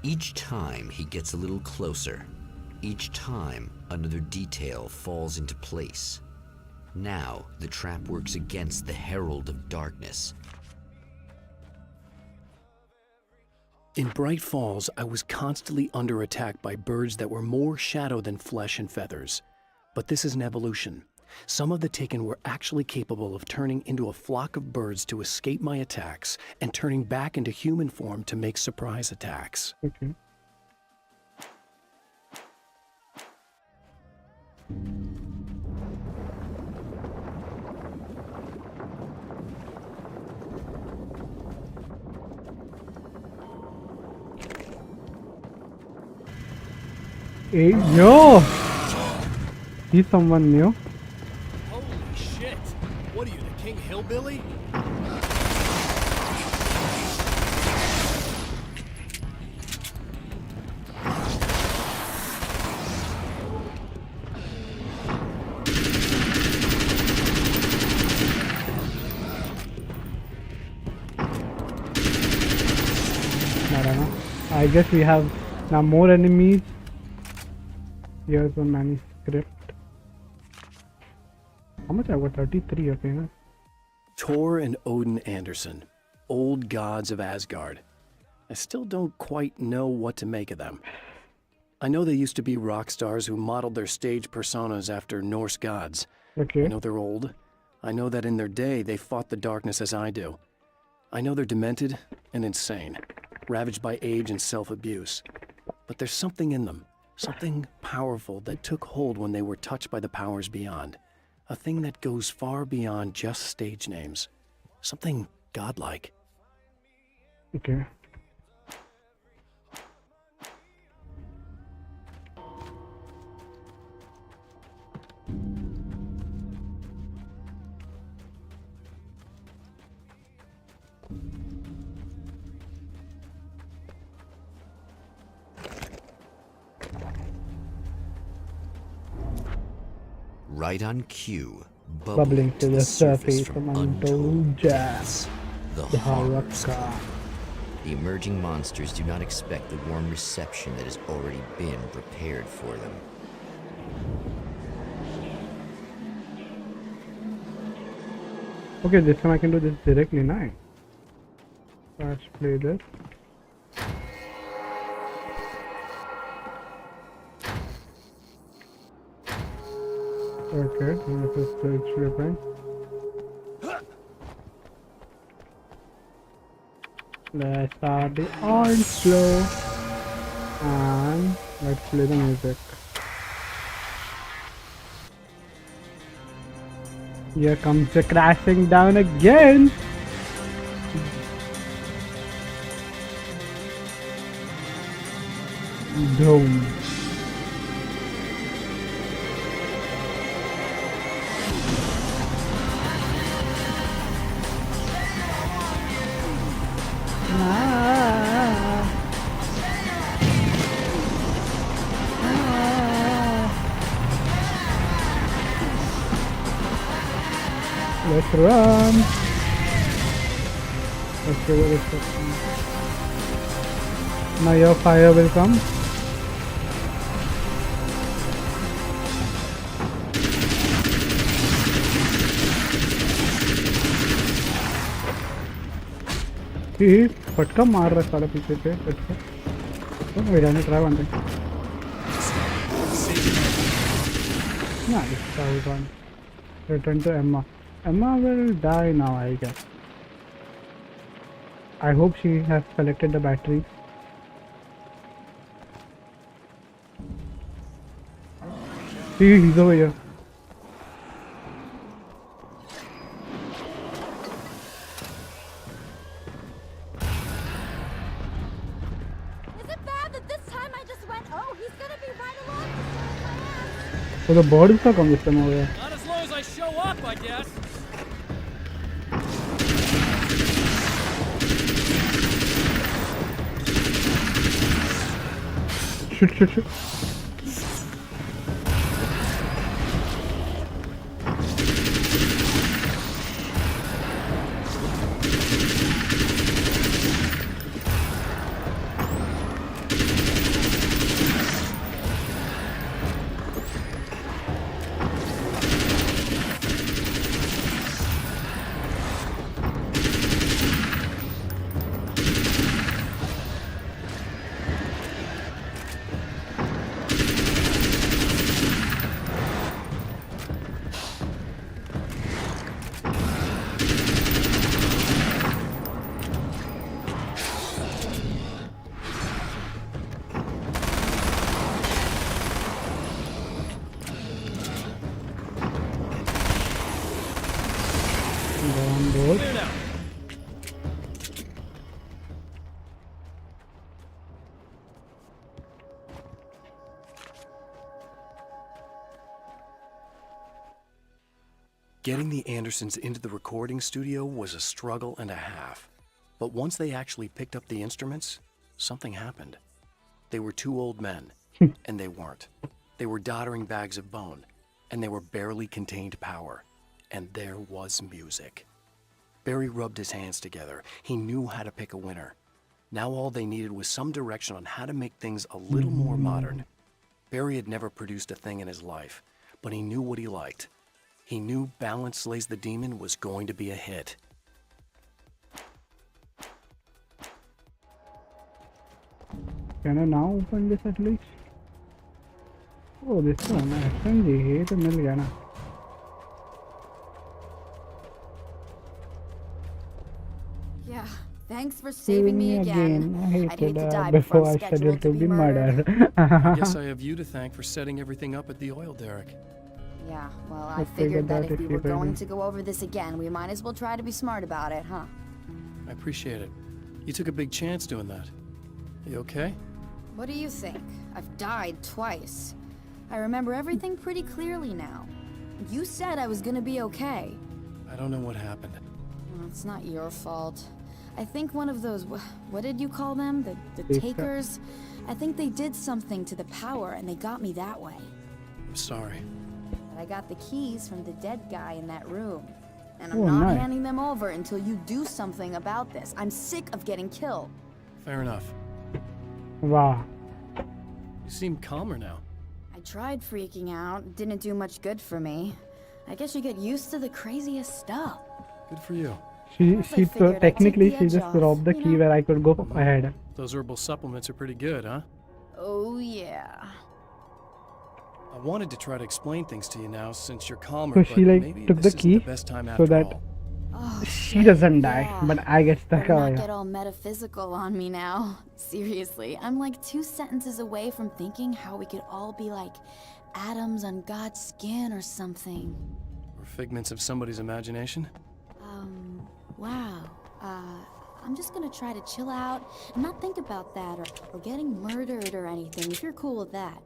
Each time he gets a little closer. Each time another detail falls into place. Now the trap works against the Herald of Darkness. In Bright Falls, I was constantly under attack by birds that were more shadow than flesh and feathers. But this is an evolution. Some of the Taken were actually capable of turning into a flock of birds to escape my attacks and turning back into human form to make surprise attacks. Okay. Hey, yo! He's someone new. Holy shit! What are you, the King Hillbilly? I don't know. I guess we have now more enemies. Here's one manuscript. How much I got? 33, okay. Huh? Thor and Odin Anderson, old gods of Asgard. I still don't quite know what to make of them. I know they used to be rock stars who modeled their stage personas after Norse gods. Okay. I know they're old. I know that in their day they fought the darkness as I do. I know they're demented and insane, ravaged by age and self-abuse. But there's something in them. Something powerful that took hold when they were touched by the powers beyond. A thing that goes far beyond just stage names. Something godlike. Okay. Right on cue, Bubbling to the surface from from untold depths, jazz. the The horrors Haraka. come. The emerging monsters do not expect the warm reception that has already been prepared for them. Okay, this time I can do this directly now. Let's play this. Okay, this is stage ripping. Let's start the onslaught and let's play the music. Here comes the crashing down again. Boom. Let's run. Let's go with this. Now your fire will come. ही फटका मार रहा है साला पीछे से अच्छा तो मेरा ने ट्राई बनते ना इसका one return to Emma will die now, I guess. I hope she has collected the batteries. He's over here. Is it bad that this time I just went, oh, he's gonna be right along to save my ass? So the bird उसका कम इस्तेमाल हो गया. Not as long as I show up, I guess. Shoot. Clear now. Getting the Andersons into the recording studio was a struggle and a half. But once they actually picked up the instruments, something happened. They were two old men, and they weren't. They were doddering bags of bone, and they were barely contained power. And there was music. Barry rubbed his hands together. He knew how to pick a winner. Now all they needed was some direction on how to make things a little more modern. Barry had never produced a thing in his life, but he knew what he liked. He knew Balance Slays the Demon was going to be a hit. Can I now open this at least? Oh, this one. SMG. तो मिल गया ना. Yeah, thanks for saving me again. I I'd hate to die before before I I'm scheduled to be murdered. murdered. I guess I have you to thank for setting everything up at the oil derrick. Yeah, well, I I figured figured that that if if we you were going didn't. to go over this again, we might as well try to be smart about it, huh? I appreciate it. You took a big chance doing that. You okay? What do you think? I've died twice. I remember everything pretty clearly now. You said I was gonna be okay. I don't know what happened. Well, it's not your fault. I think one of those, what did you call them? The Taker. takers? I think they did something to the power and they got me that way. I'm sorry. But I got the keys from the dead guy in that room. And I'm Oh, not nice. handing them over until you do something about this. I'm sick of getting killed. Fair enough. Wow. You seem calmer now. I tried freaking out. Didn't do much good for me. I guess you get used to the craziest stuff. Good for you. She Plus, I figured I'd take technically the she edge just off, robbed the you key know? where I could go ahead. Those herbal supplements are pretty good, huh? Oh, yeah. I wanted to try to explain things to you now since you're calmer, So but she like maybe took this the isn't key the best time so after that all. Oh, she doesn't die, yeah. but I get stuck Better not away. get all metaphysical on me now. Seriously, I'm like 2 sentences away from thinking how we could all be like atoms on God's skin or something. Or figments of somebody's imagination? Wow. I'm just gonna try to chill out and not think about that or getting murdered or anything, if you're cool with that.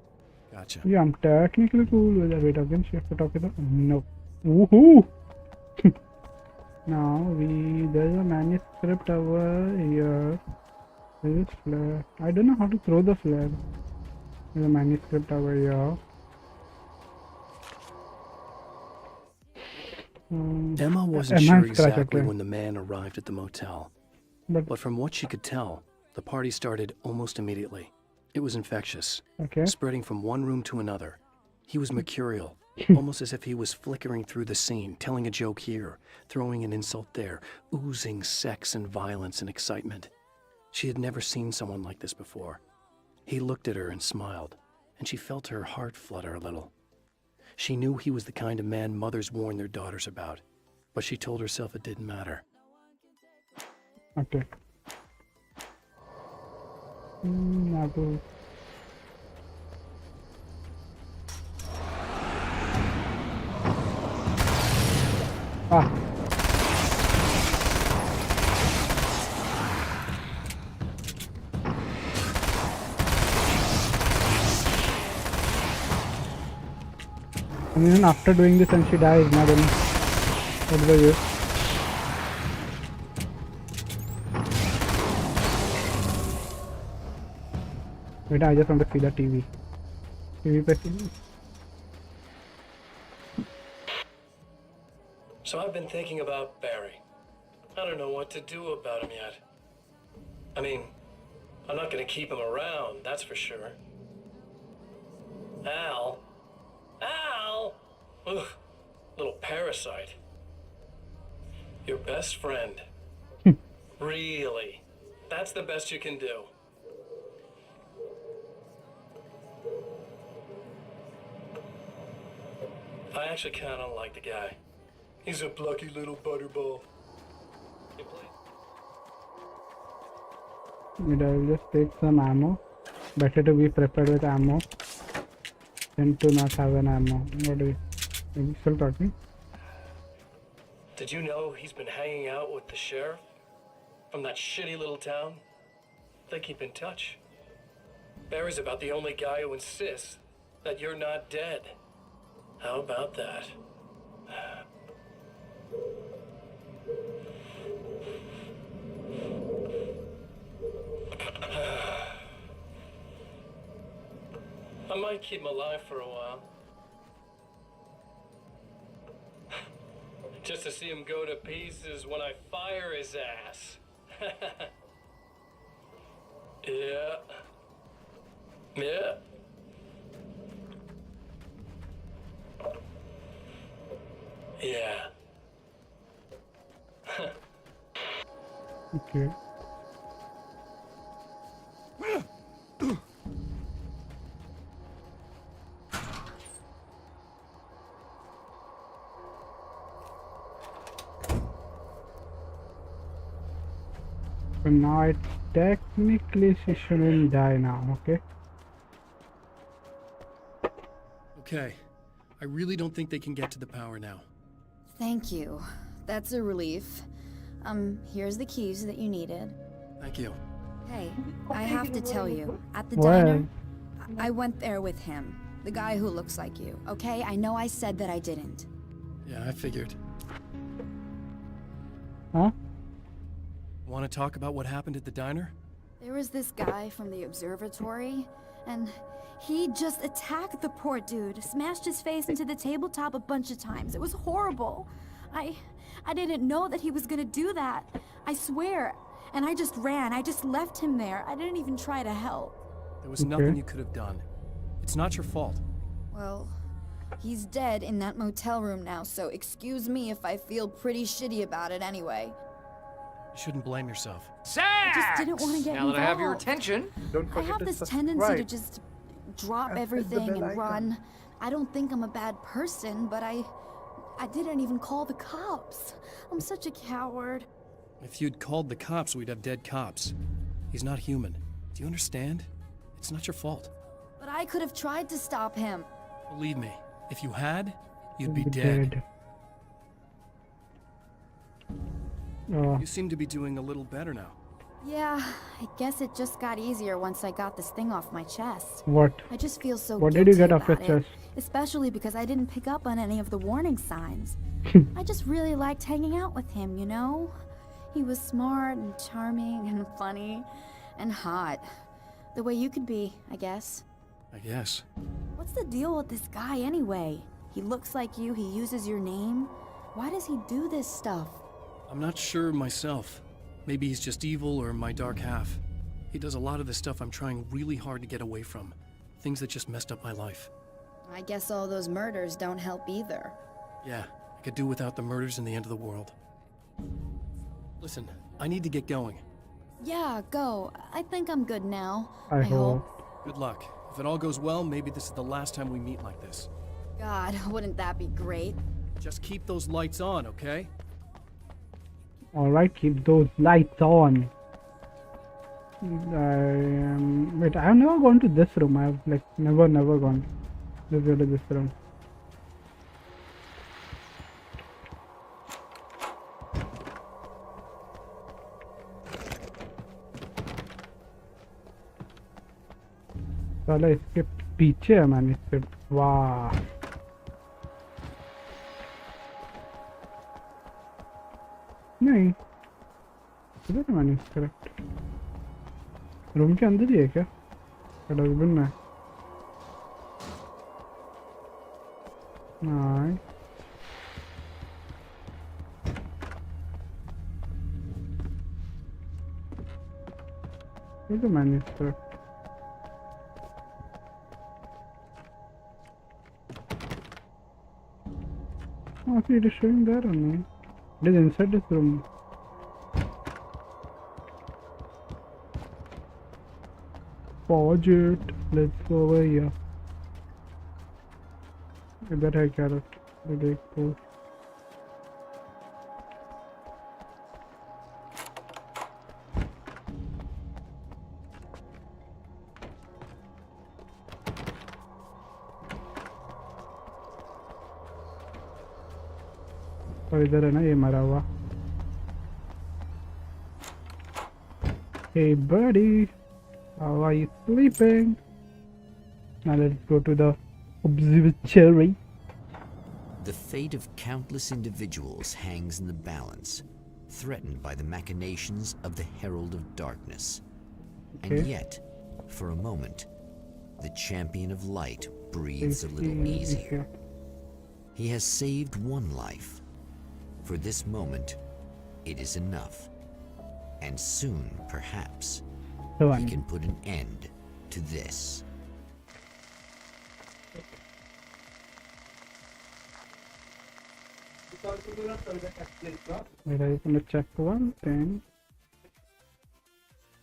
Gotcha. Yeah, I'm technically cool with that. Wait again, shift to talk it up. No. Woohoo! Now there's a manuscript over here. There's a flare. I don't know how to throw the flare. There's a manuscript over here. Emma wasn't Emma sure is scratch exactly okay. when the man arrived at the motel, But but from what she could tell, the party started almost immediately. It was infectious, okay. spreading from one room to another. He was mercurial, almost as if he was flickering through the scene, telling a joke here, throwing an insult there, oozing sex and violence and excitement. She had never seen someone like this before. He looked at her and smiled, and she felt her heart flutter a little. She knew he was the kind of man mothers warn their daughters about, but she told herself it didn't matter. Okay. Now to Ah. And even after doing this and she dies, now then what do I do? Wait, I just want to see the TV. TV pressing. So I've been thinking about Barry. I don't know what to do about him yet. I mean, I'm not gonna keep him around, that's for sure. Al? Ugh, little parasite. Your best friend. Really? That's the best you can do? I actually kinda like the guy. He's a plucky little butterball. Wait, I'll just take some ammo. Better to be prepared with ammo than to not have an ammo. What do you... Are you still talking? Did you know he's been hanging out with the sheriff from that shitty little town? They keep in touch. Barry's about the only guy who insists that you're not dead. How about that? I might keep him alive for a while. Just to see him go to pieces when I fire his ass. Yeah. Yeah. Yeah. Okay. So now I technically she shouldn't die now, okay? Okay. I really don't think they can get to the power now. Thank you. That's a relief. Here's the keys that you needed. Thank you. Hey, I have to tell you, at the Well. diner, I went there with him. The guy who looks like you, okay? I know I said that I didn't. Yeah, I figured. Huh? Want to talk about what happened at the diner? There was this guy from the observatory, and he just attacked the poor dude, smashed his face into the tabletop a bunch of times. It was horrible. I didn't know that he was gonna do that. I swear. And I just ran. I just left him there. I didn't even try to help. There was nothing you could have done. It's not your fault. Well, he's dead in that motel room now, so excuse me if I feel pretty shitty about it anyway. You shouldn't blame yourself. I just didn't want to get Now that I have your involved. attention, Don't I forget have to this subscribe. tendency to just drop And hit the everything bell and icon. run. I don't think I'm a bad person, but I didn't even call the cops. I'm such a coward. If you'd called the cops, we'd have dead cops. He's not human. Do you understand? It's not your fault. But I could have tried to stop him. Believe me, if you had, you'd be dead. You seem to be doing a little better now. Yeah, I guess it just got easier once I got this thing off my chest. What? I just feel so What did you guilty get off your about it, chest? especially because I didn't pick up on any of the warning signs. I just really liked hanging out with him, you know? He was smart and charming and funny and hot. The way you could be, I guess. I guess. What's the deal with this guy anyway? He looks like you, he uses your name. Why does he do this stuff? I'm not sure myself. Maybe he's just evil or my dark half. He does a lot of the stuff I'm trying really hard to get away from. Things that just messed up my life. I guess all those murders don't help either. Yeah, I could do without the murders and the end of the world. Listen, I need to get going. Yeah, go. I think I'm good now. I hope. Good luck. If it all goes well, maybe this is the last time we meet like this. God, wouldn't that be great? Just keep those lights on, okay? Alright, keep those lights on. Wait, I've never gone to this room. I've like never gone. Let's go to this room. साला इसके पीछे है manuscript. वाह नहीं, इधर है manuscript. Room के अंदर ही है क्या? डस्टबिन में। नाइस। ये तो manuscript. Oh, see, it is showing there only. It is inside this room. Pause it. Let's go over here. इधर है क्या? देखो और इधर है ना ये मरा हुआ। Hey buddy, how are you sleeping? Now let's go to the observatory. The fate of countless individuals hangs in the balance, threatened by the machinations of the Herald of Darkness. Okay. And yet, for a moment, the Champion of Light breathes a little easier. He has saved one life. For this moment, it is enough. And soon, perhaps, he can put an end to this. Wait, I just want to check one thing.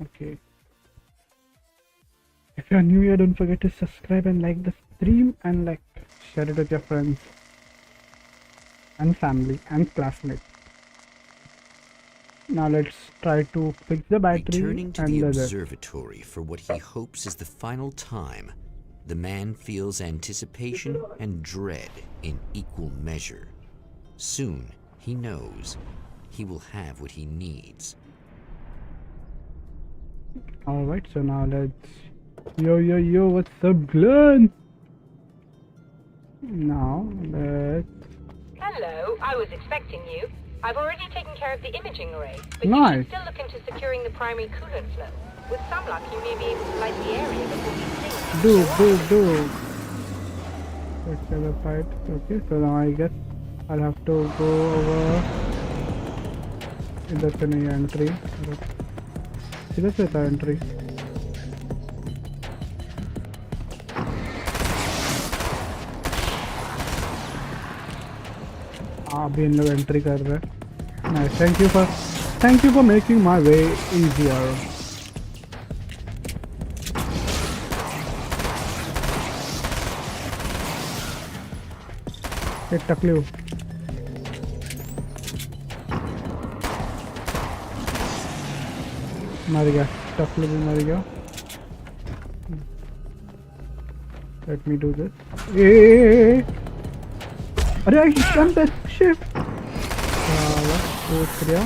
Okay. If you are new here, don't forget to subscribe and like the stream and share it with your friends and family and classmates. Now let's try to fix the battery. Returning to the observatory for what he hopes is the final time, the man feels anticipation and dread in equal measure. Soon, he knows he will have what he needs. Alright, so now let's... Yo, what's up, Glenn? Now, let's... Hello, I was expecting you. I've already taken care of the imaging array, but Nice. you should still look into securing the primary coolant flow. With some luck, you may be able to light the area before these things... Do. Let's have a fight. Okay, so now I guess I'll have to go over... इधर से नहीं है entry, इधर से था entry. अभी इन लोग entry कर रहे हैं। Nice, thank you for making my way easier. एक टकली हो। मर गया, टकली भी मर गया। Let me do this. Hey! अरे I jumped that ship. सोच रहा।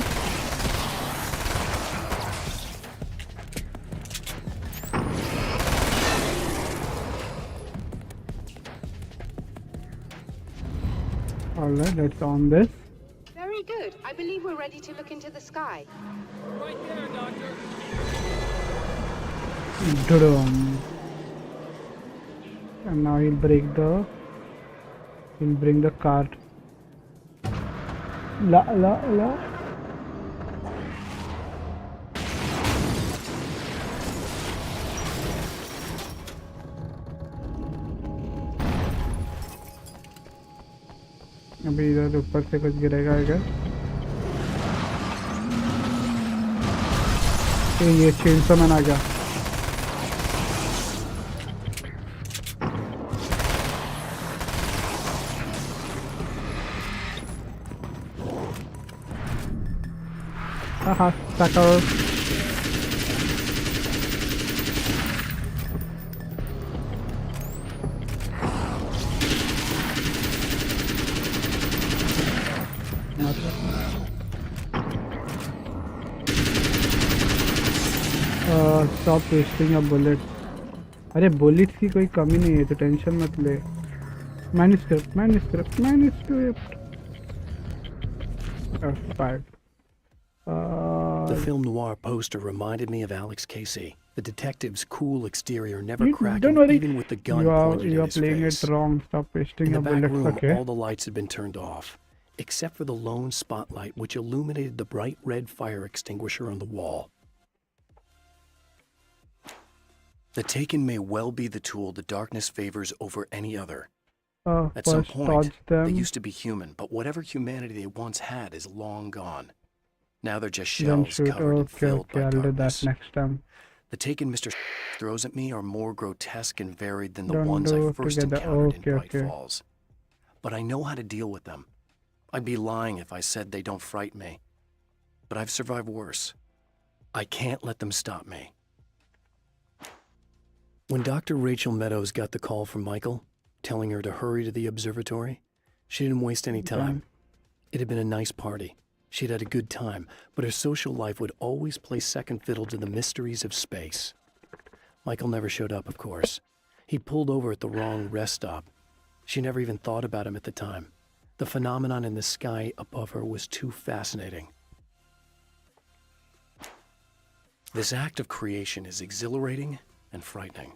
Alright, let's on this. Very good. I believe we're ready to look into the sky. Right there, Doctor. Drum. And now he'll bring the cart. La. अभी इधर ऊपर से कुछ गिरेगा अगर ये चेंसो मैन आ गया। Haha, sucker. Stop wasting a bullet. अरे बुलेट्स की कोई कमी नहीं है तो टेंशन मत ले. Manuscript. F5. The film noir poster reminded me of Alex Casey. The detective's cool exterior never Don't cracking worry. even with the gun pointed You in are his playing face. it wrong. Stop wasting In your the back bullets. room, Okay. all the lights had been turned off, except for the lone spotlight which illuminated the bright red fire extinguisher on the wall. The Taken may well be the tool the darkness favors over any other. At some First point, dodge they them. used to be human, but whatever humanity they once had is long gone. Now they're just Then shells shoot. covered and filled Okay. by I'll do darkness. that next time. The Taken Mr. throws at me are more grotesque and varied than the Don't ones I do first together. encountered in Okay, Bright okay. Falls. But I know how to deal with them. I'd be lying if I said they don't frighten me. But I've survived worse. I can't let them stop me. When Dr. Rachel Meadows got the call from Michael, telling her to hurry to the observatory, she didn't waste any time. It had been a nice party. She'd had a good time, but her social life would always play second fiddle to the mysteries of space. Michael never showed up, of course. He pulled over at the wrong rest stop. She never even thought about him at the time. The phenomenon in the sky above her was too fascinating. This act of creation is exhilarating and frightening.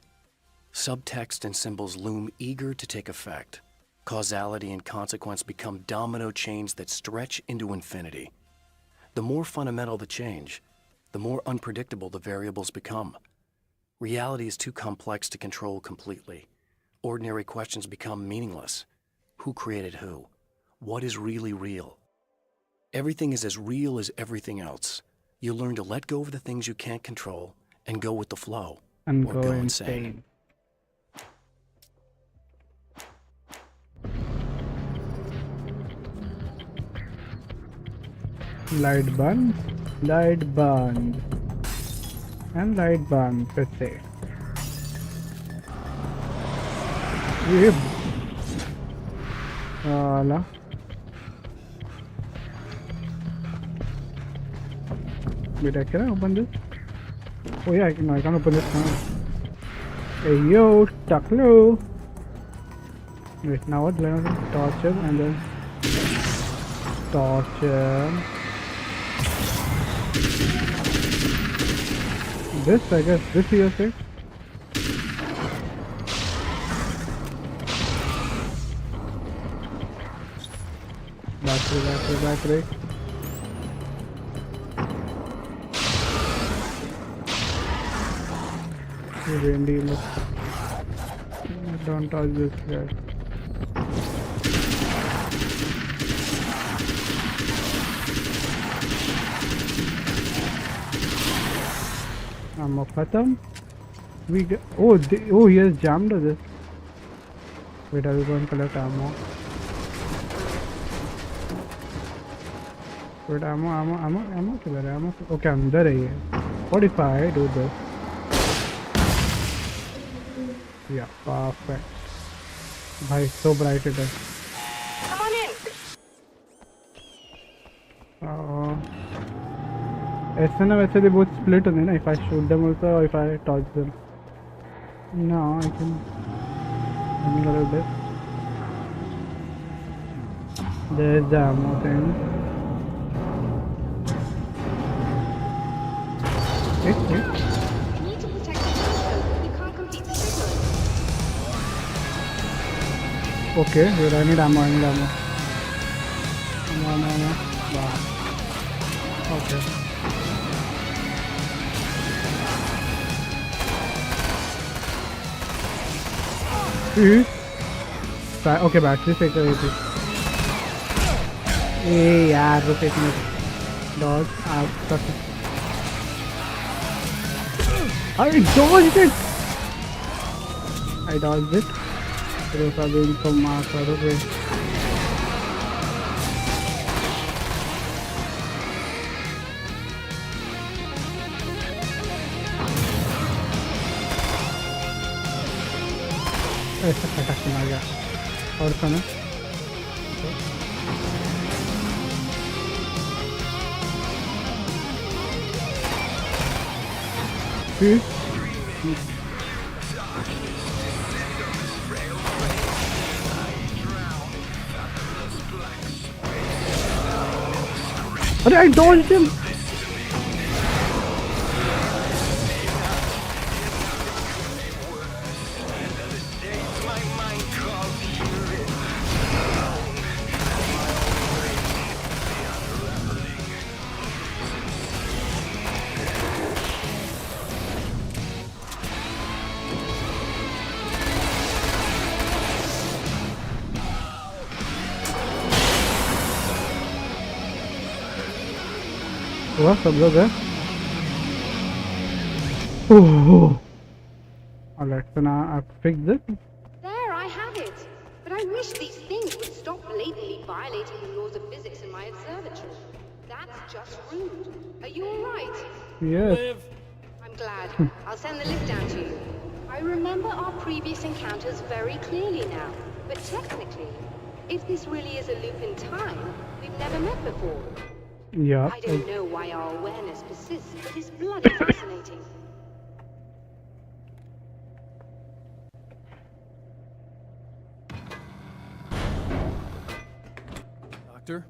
Subtext and symbols loom eager to take effect. Causality and consequence become domino chains that stretch into infinity. The more fundamental the change, the more unpredictable the variables become. Reality is too complex to control completely. Ordinary questions become meaningless. Who created who? What is really real? Everything is as real as everything else. You learn to let go of the things you can't control and go with the flow, And or go go insane. insane. Light burn. And light burn. फिर से. ये वाला. Wait, can I open this? Oh yeah, I can open this now. Hey yo, Taklo. Wait, now what? Torture and then torture. This, I guess, this here safe. Battery. Randy, don't touch this guy. Ammo khatam. We get, oh he has jammed this. Wait, I will go and collect ammo. Wait, ammo किधर है? Ammo okay अंदर है ये. What if I do this? Yeah, perfect. Bhai, so bright it is. Come on in. ऐसे ना वैसे भी बहुत split होंगे ना. If I shoot them also or if I touch them. No, I can. Let me look at this. There's the ammo thing. You need to protect the telescope. You can't complete the signal. Okay, wait, I need ammo. Ammo. Wow. Okay. Okay, battery से कर रही थी. यार रुक एक minute. Dodge. I dodged it. फिर उसका भी इनको मार करोगे. ऐसा खटक मार गया. और सुनो. अरे I dodged him. हुआ सब लोग है. Oh. Alright, so now I've fixed it. There, I have it. But I wish these things would stop blatantly violating the laws of physics in my observatory. That's just rude. Are you alright? Yes. I'm glad. I'll send the lift down to you. I remember our previous encounters very clearly now. But technically, if this really is a loop in time, we've never met before. Yeah. I don't know why our awareness persists, but it's bloody fascinating. Doctor?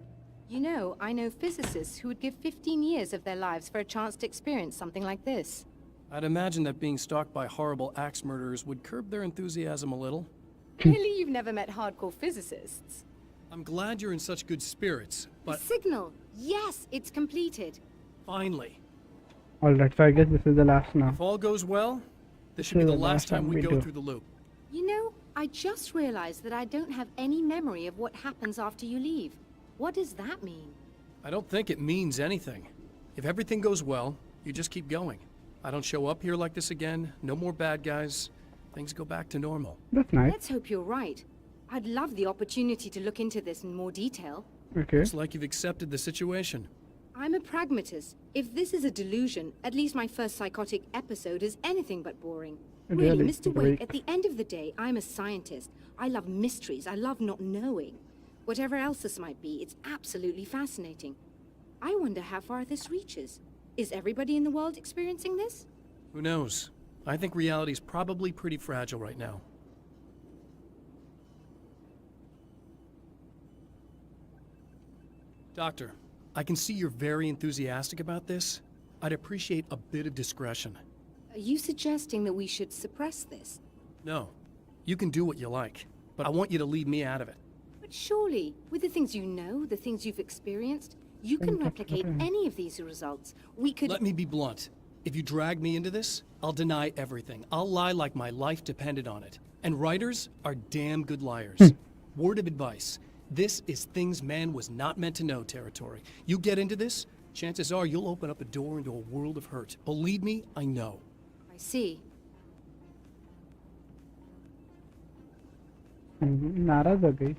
You know, I know physicists who would give 15 years of their lives for a chance to experience something like this. I'd imagine that being stalked by horrible axe murderers would curb their enthusiasm a little. Really, you've never met hardcore physicists? I'm glad you're in such good spirits, The but signal! Yes, it's completed. finally, Alright, so I guess this is the last now. if all goes well, this should be the last time we go through the loop. You know, I just realized that I don't have any memory of what happens after you leave. What does that mean? I don't think it means anything. If everything goes well, you just keep going. I don't show up here like this again, no more bad guys. Things go back to normal. That's nice. Let's hope you're right. I'd love the opportunity to look into this in more detail. Okay. Looks like you've accepted the situation. I'm a pragmatist. If this is a delusion, at least my first psychotic episode is anything but boring. Really, Really, Mr. great. Wake, at the end of the day, I'm a scientist. I love mysteries. I love not knowing. Whatever else this might be, it's absolutely fascinating. I wonder how far this reaches. Is everybody in the world experiencing this? Who knows? I think reality's probably pretty fragile right now. Doctor, I can see you're very enthusiastic about this. I'd appreciate a bit of discretion. Are you suggesting that we should suppress this? No, you can do what you like, but I want you to leave me out of it. But surely, with the things you know, the things you've experienced, you can replicate any of these results. We could... Let me be blunt. If you drag me into this, I'll deny everything. I'll lie like my life depended on it. And writers are damn good liars. Word of advice. This is things man was not meant to know territory. You get into this, chances are you'll open up a door into a world of hurt. Believe me, I know. I see. नाराज हो गई.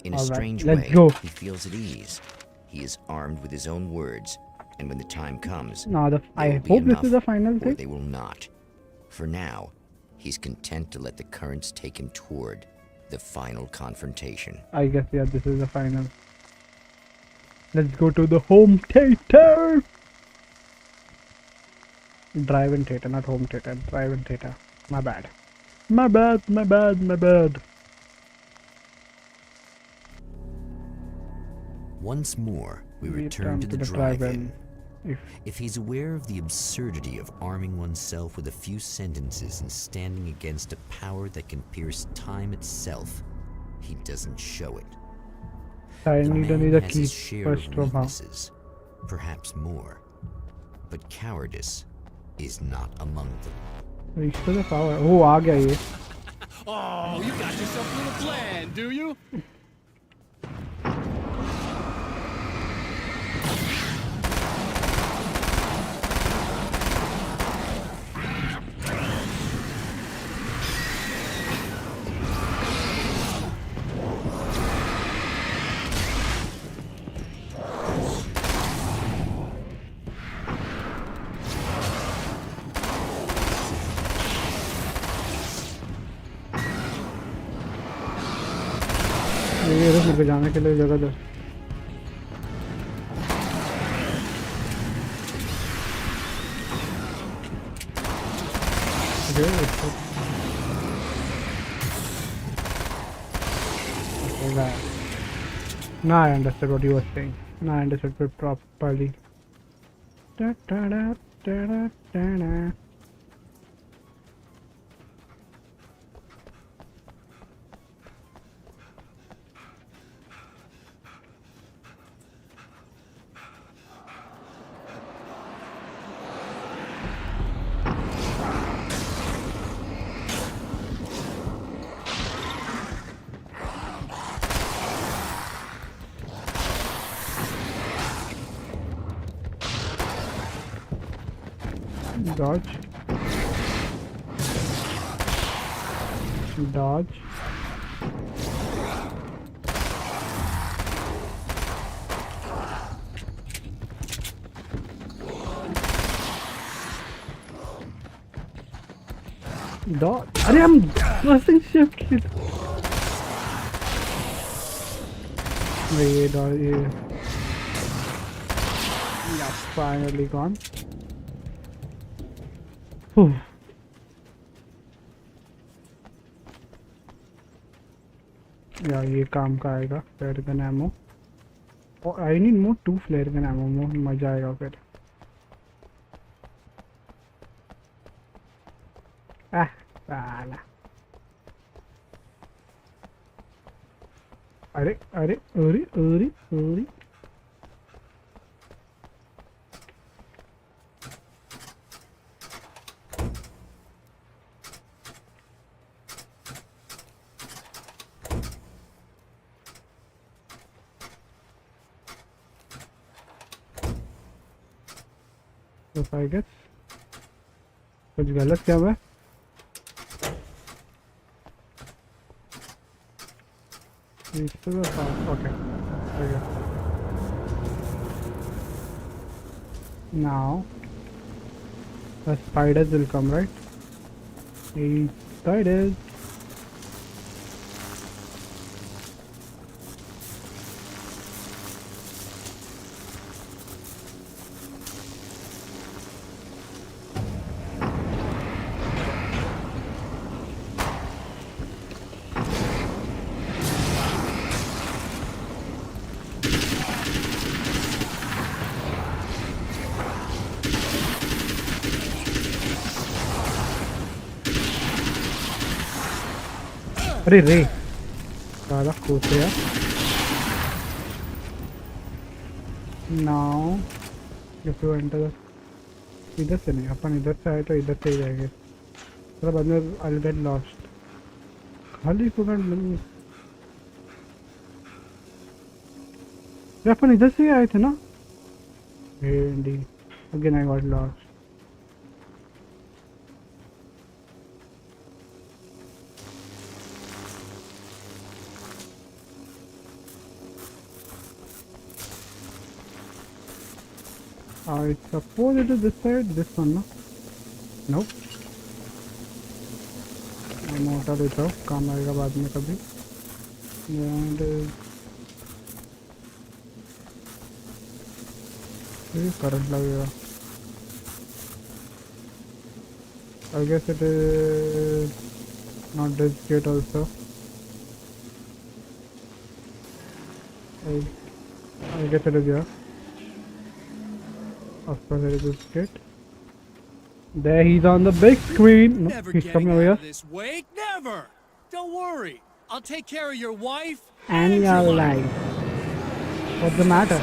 In a All right, strange let's way, go. he feels at ease. He is armed with his own words, and when the time comes, Now they I will be hope this enough, is the final or thing. they will not. For now, he's content to let the currents take him toward the final confrontation. I guess yeah, this is the final. Let's go to the home theater. Drive-in theater, not home theater. Drive-in theater. My bad. My bad. My bad. My bad. Once more, we return to the drive-in. If If he's aware of the absurdity of arming oneself with a few sentences and standing against a power that can pierce time itself, he doesn't show it. I The need man another has key his share first of from her. weaknesses, perhaps more. But cowardice is not among them. Reach to the power. Oh, आ गया ये. Oh, you got yourself a little plan, do you? ये मेरे को जाने के लिए जगह दो. Now I understood what you were saying. Now I understood it properly. Da, da, da, da, da, da, da. Dodge. Dodge. Dodge. अरे I'm pressing shift kid. ये dodge ये. Yeah, finally gone. Whew. या ये काम का आएगा flare gun ammo और I need more 2 flare gun ammo more मजा आएगा फिर साला अरे अरे अरे अरे अरे तो आई गेस कुछ गलत क्या हुआ okay now the spiders will come, right? The spiders. अरे रे साला कूद गया नाउ इफ यू एंटर इधर से नहीं अपन इधर से आए तो इधर से ही जाएंगे थोड़ा बाद में आई गेट लॉस्ट खाली स्टूडेंट नहीं अपन इधर से ही आए थे ना again I got lost I suppose it is this side, this one, no? Nope. I'm out of it, काम आएगा बाद में कभी. And ये current लगेगा. I guess it is not this gate also. I guess it is here. Of course, there is this gate. There, he's on the big screen. No, he's coming over here. This wake, never. Don't worry. I'll take care of your wife And your life. What's the matter?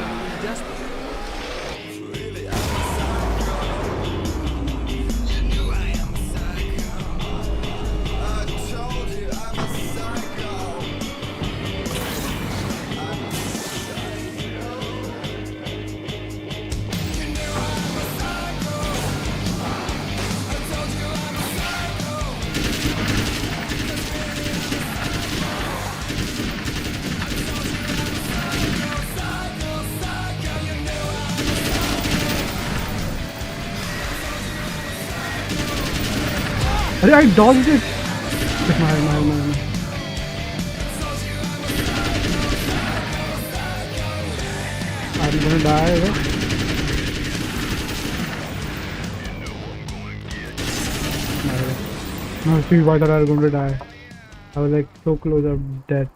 अरे I dodged it. मार. I'm gonna die. No, see why that I'm going to die. I was like so close of death.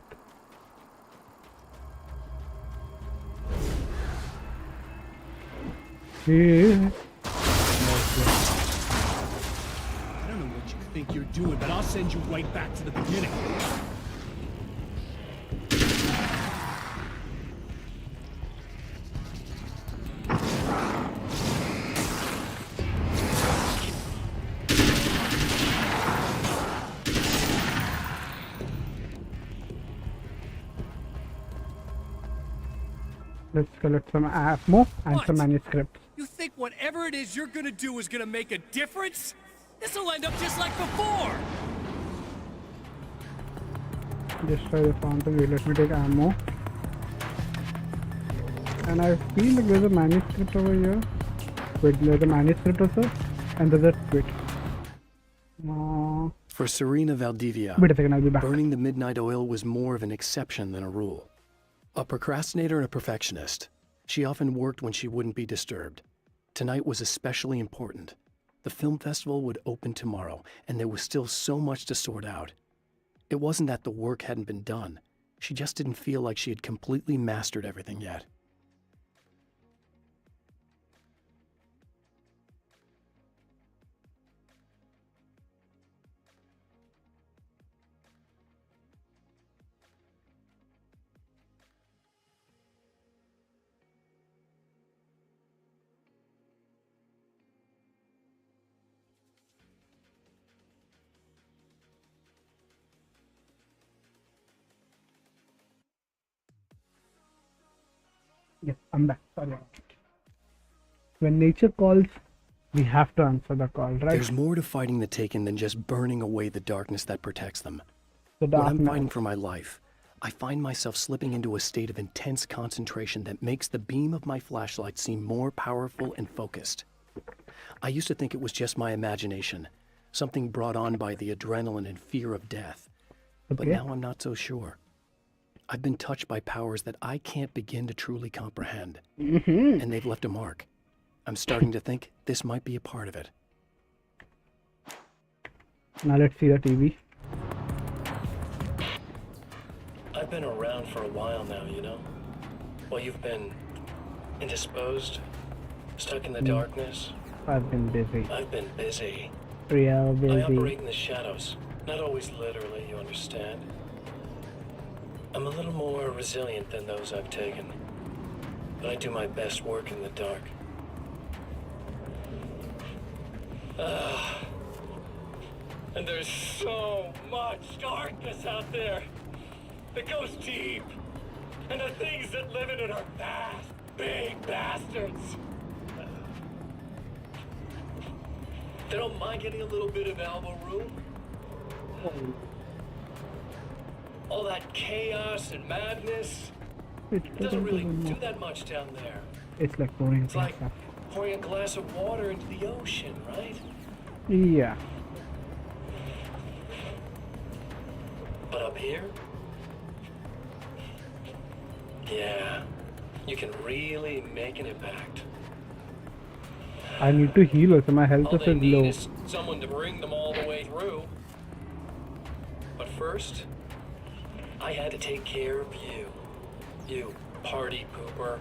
Yeah. I don't know what you think you're doing, but I'll send you right back to the beginning. Let's collect some ammo and What? some manuscripts. You think whatever it is you're gonna do is gonna make a difference? This'll end up just like before! Destroy the fountain. Wait, let me take ammo. And I feel like there's a manuscript over here. Wait, there's a manuscript also. And there's a twit. For Serena Valdivia, Wait a second, I'll be back. burning the midnight oil was more of an exception than a rule. A procrastinator and a perfectionist, she often worked when she wouldn't be disturbed. Tonight was especially important. The film festival would open tomorrow, and there was still so much to sort out. It wasn't that the work hadn't been done. She just didn't feel like she had completely mastered everything yet. Yes, I'm back. Sorry. When nature calls, we have to answer the call, right? There's more to fighting the Taken than just burning away the darkness that protects them. The When I'm darkness. fighting for my life, I find myself slipping into a state of intense concentration that makes the beam of my flashlight seem more powerful and focused. I used to think it was just my imagination, something brought on by the adrenaline and fear of death. But Okay. now I'm not so sure. I've been touched by powers that I can't begin to truly comprehend. And they've left a mark. I'm starting to think this might be a part of it. Now let's see the TV. I've been around for a while now, you know? Well, you've been indisposed, stuck in the darkness. I've been busy. I've been busy. Real I busy. operate in the shadows. Not always literally, you understand? I'm a little more resilient than those I've taken. But I do my best work in the dark. And there's so much darkness out there. It goes deep. And the things that live in it are bad, big bastards. They don't mind getting a little bit of elbow room. All that chaos and madness doesn't really do that much down there. It's like pouring It's like stuff. pouring a glass of water into the ocean, right? Yeah. But up here? Yeah, you can really make an impact. I need to heal also. My health All they is need low. is someone to bring them all the way through. But first, I had to take care of you. You party pooper.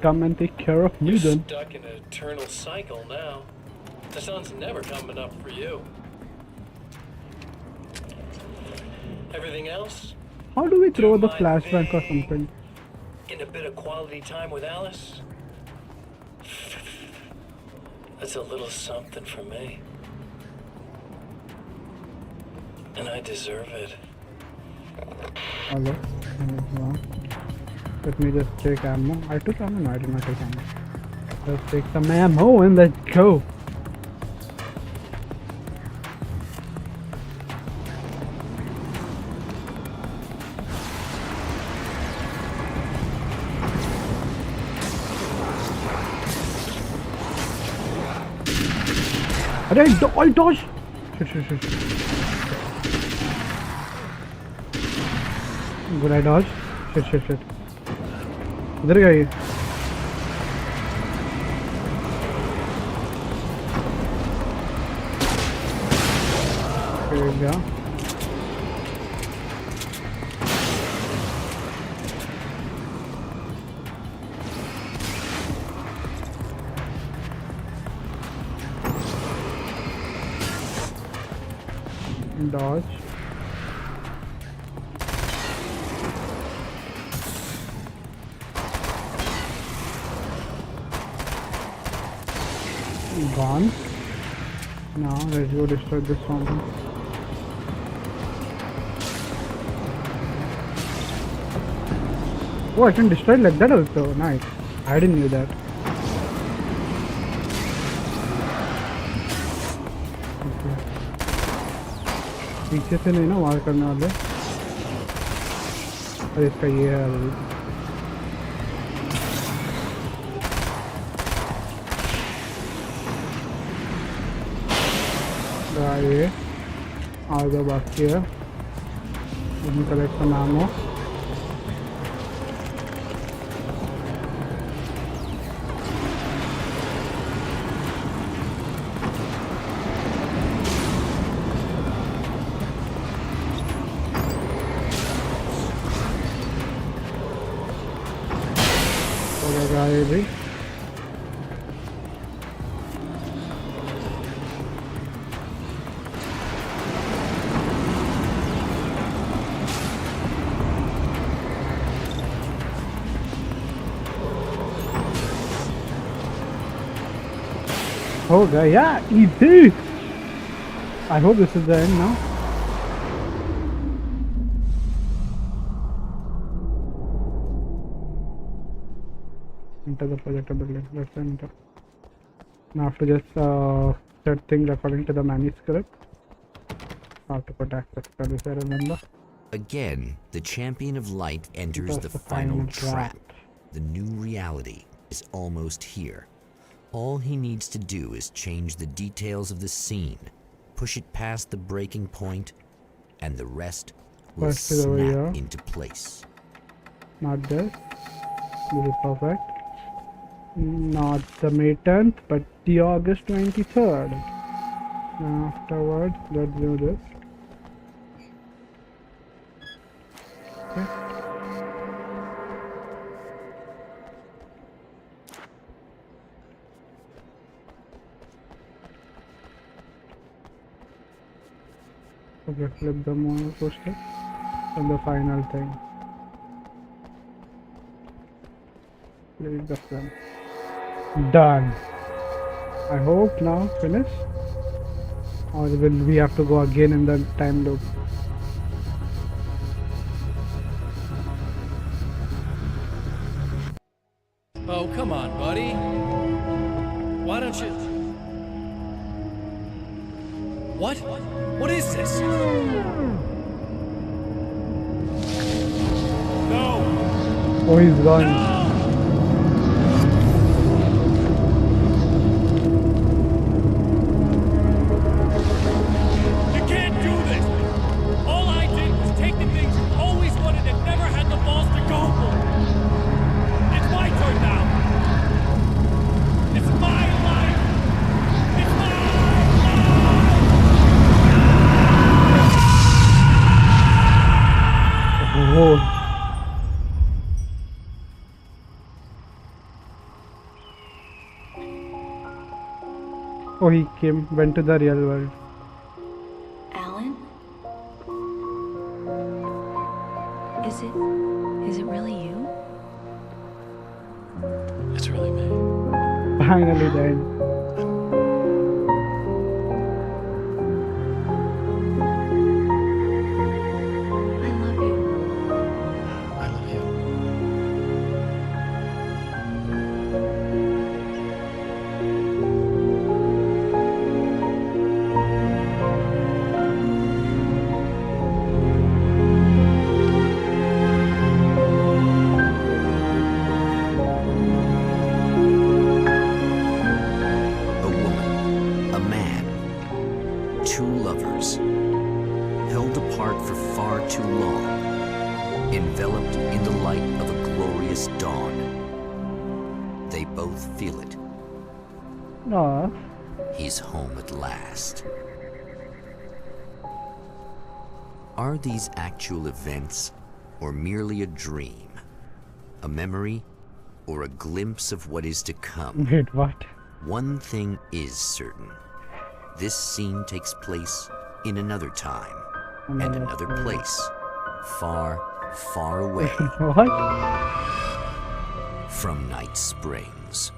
Come and take care of me You're then. stuck in an eternal cycle now. The sun's never coming up for you. Everything else? How do we throw the my flashback or thing. something? In a bit of quality time with Alice? That's a little something for me. And I deserve it. Hello. Let me just take ammo. I took ammo? No, I did not take ammo. Let's take some ammo and let's go. I dodged! Shit. Good, I dodged. Shit. इधर गया ये? गया. Dodge. Gone. Now let's go destroy this fountain. Oh, I can destroy it like that also. Nice. I didn't know that. पीछे से नहीं ना वार करने वाले। और इसका ये है अभी। ये आगे बाकी है। इनका कलेक्ट नाम हो। ये भी हो गया. Yeah, easy. I hope this is the end now. Enter the projector building. Let's enter. Now I have to just set things according to the manuscript. How to put access to this, I remember. Again, the champion of light enters the final trap. The new reality is almost here. All he needs to do is change the details of the scene, push it past the breaking point, and the rest will snap into place. Not this. This is perfect. Not the May 10th, but the August 23rd. Afterwards, let's do this. Okay. Okay, flip the moon poster and the final thing. Leave the film. Done. I hope now finish, or will we have to go again in the time loop? Oh, come on, buddy. Why don't you... What? What is this? No! Oh, he's gone. No! You can't do this! All I did was take the things you always wanted and never had the balls to go for. It's my turn now. It's my life. It's my Oh. Oh, he went to the real world. Alan? Is it really you? It's really me. Finally, the end. I love you. I love you. A woman, a man, two lovers, held apart for far too long, enveloped in the light of a glorious dawn. They both feel it. Aw. He's home at last. Are these actual events, or merely a dream? A memory, or a glimpse of what is to come? Wait, what? One thing is certain. This scene takes place in another time and another place, far, far away What? from Night Springs.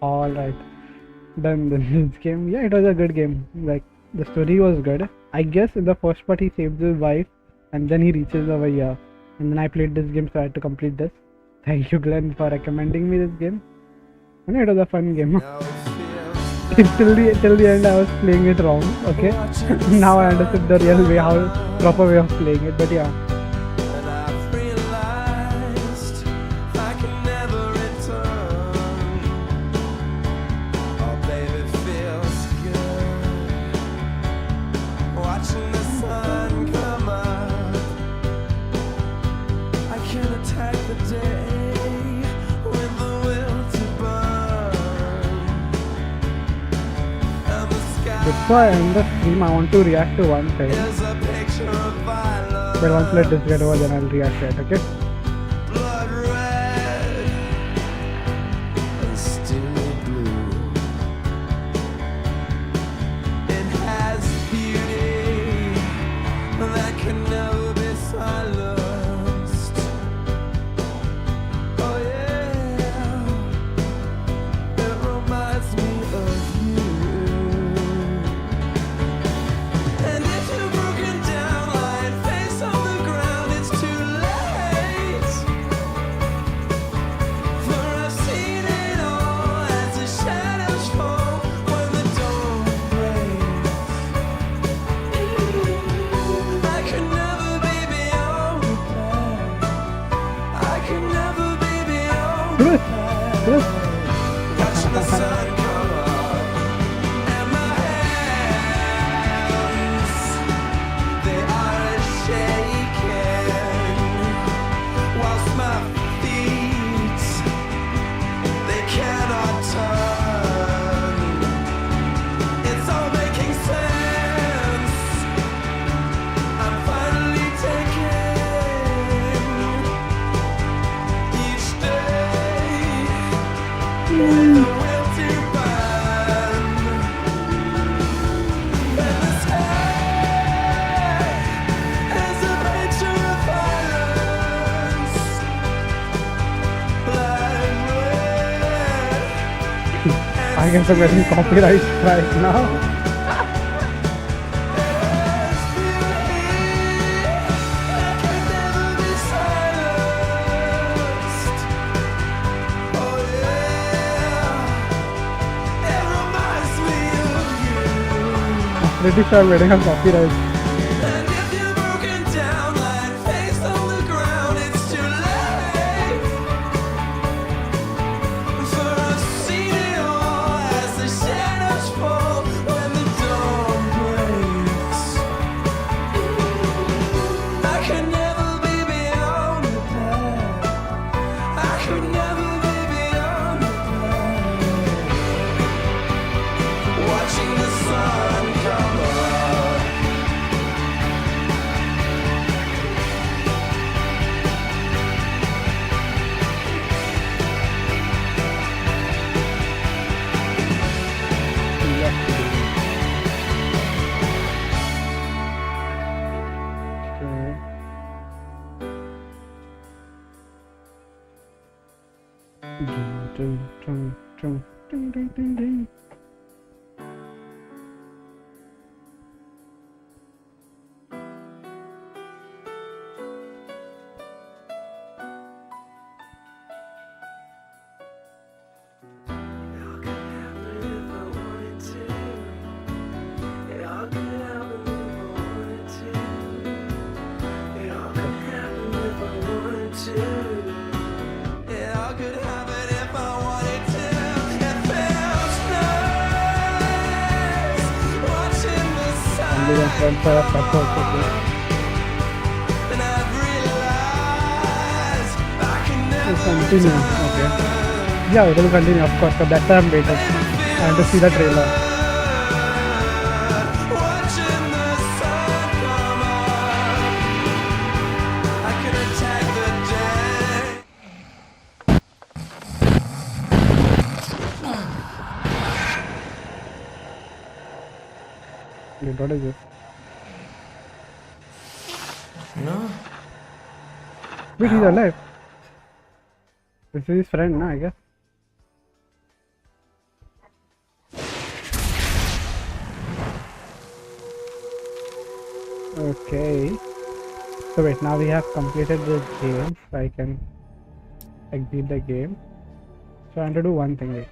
Alright. Then this game, yeah, it was a good game. Like, the story was good. I guess in the first part he saves his wife and then he reaches over here. And then I played this game, so I had to complete this. Thank you, Glenn, for recommending me this game. And it was a fun game. till the end I was playing it wrong, okay? Now I understood the real way, how proper way of playing it, but yeah. Before I end the stream, I want to react to one thing. But once let this get over, then I'll react to it, okay? Blood red and still blue. It has beauty that can never be silenced. Oh yeah, it reminds me of you. And if you're broken down, lying face on the ground, it's too late. For I've seen it all as the shadows fall when the dawn breaks. I could never be beyond repair. I could never be beyond repair. Watching the sun come up and my hands, they are shaking, whilst my feet, they cannot turn. It's all making sense. I'm finally taking each day with the will to burn. And the sky is a picture of violence. Blood red. I guess I'm getting copyright right now. I'm pretty sure I'm getting a copyright. Watching the sun come up. Continue, okay. Yeah, it will continue, of course, but that's why I'm waiting. I want to see the trailer. Wait, what is this? No. Wait, he's alive. This is his friend, I guess. Okay. So wait, now we have completed this game, so I can exit the game. So I want to do one thing. Wait.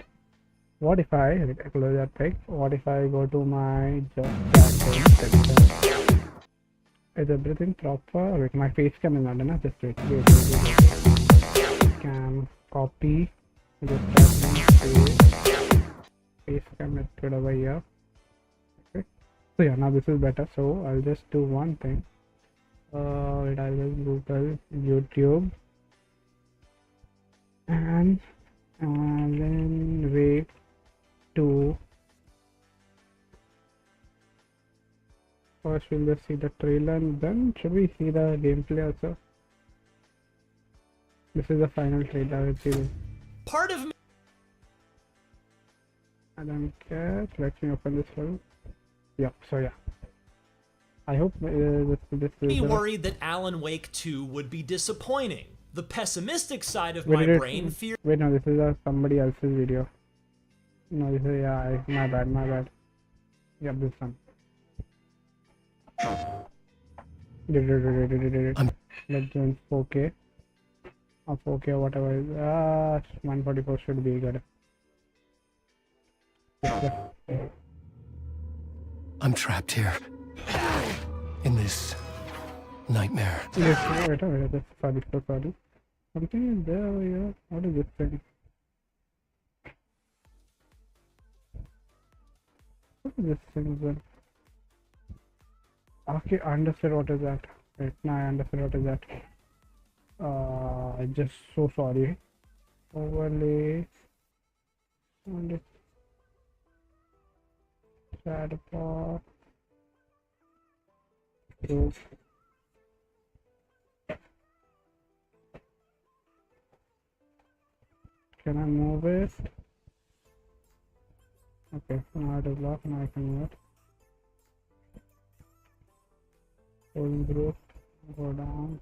What if I close that pic? What if I go to my just is everything proper? Wait, my face cam is not enough. Just wait. Cam copy. Just face cam is put over here. Okay. So yeah, now this is better. So I'll just do one thing. Wait, I'll just Google YouTube and then wait to first we'll just see the trailer and then should we see the gameplay also? This is the final trailer. Let's see this. Part of me. I don't care. Let me open this one. Yeah. So yeah. I hope this Me is worried that Alan Wake 2 would be disappointing. The pessimistic side of my brain feared. Wait, no, this is somebody else's video. No, this is my bad. Yeah, this one. Let's do in 4K. Or 4K or whatever. 144 should be good. I'm trapped here. In this nightmare. Yes, wait, sorry. Something is there over here. What is this thing? What is this thing then? Okay, I understand what is that. Wait, now I understand what is that. I'm just so sorry. Overlay. And it's sad part. Group. Can I move it? Okay, now it is locked, now I can move it. Hold group, go down.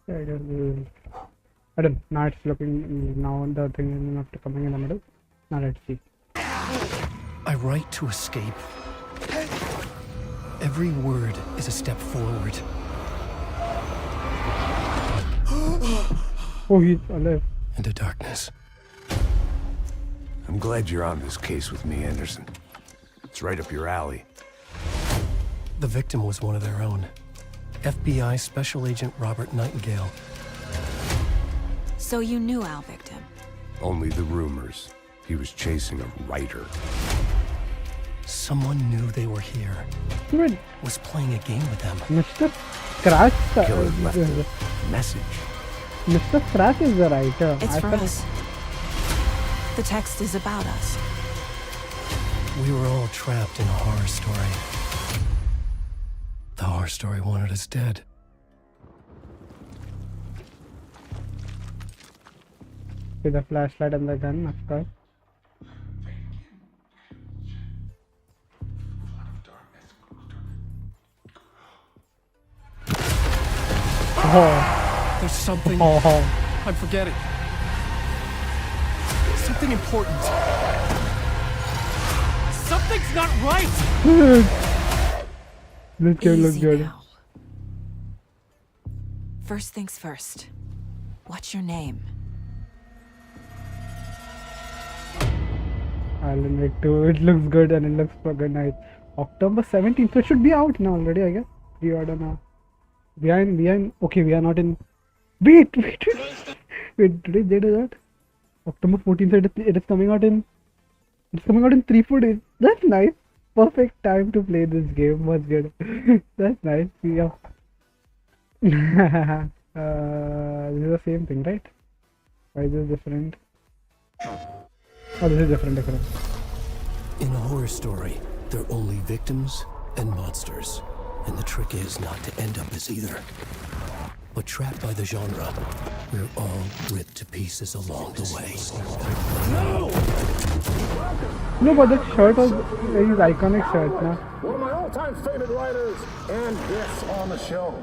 Okay, I guess I don't know, now it's looking, now the thing is not coming in the middle. Now let's see. I write to escape. Every word is a step forward. Oh, he's alive. Into darkness. I'm glad you're on this case with me, Anderson. It's right up your alley. The victim was one of their own. FBI Special Agent Robert Nightingale. So you knew Al Victim? Only the rumors. He was chasing a writer. Someone knew they were here. Good. Was playing a game with them. Mr. Scratch. Killer left a message. Mr. Scratch is the writer. It's for us. The text is about us. We were all trapped in a horror story. The horror story wanted us dead. With the flashlight and the gun, of course. Oh. There's something I'm forgetting. Something important. Something's not right. This game looks good. Now. First things first. What's your name? Alan Wake 2. It looks good and it looks fucking nice. October 17th, so it should be out now already, I guess. Pre-order now. We are in. Okay, we are not in. Wait. Wait, did they do that? October 14th, it is coming out in. It's coming out in 3-4 days. That's nice. Perfect time to play this game. Was good. That's nice. Yeah. This is the same thing, right? Why is this different? Oh, this is different. In a horror story, there are only victims and monsters. And the trick is not to end up as either. But trapped by the genre, we're all ripped to pieces along the way. No! No, but that shirt was his iconic shirt, na? One of my all-time favorite writers, and this on the show.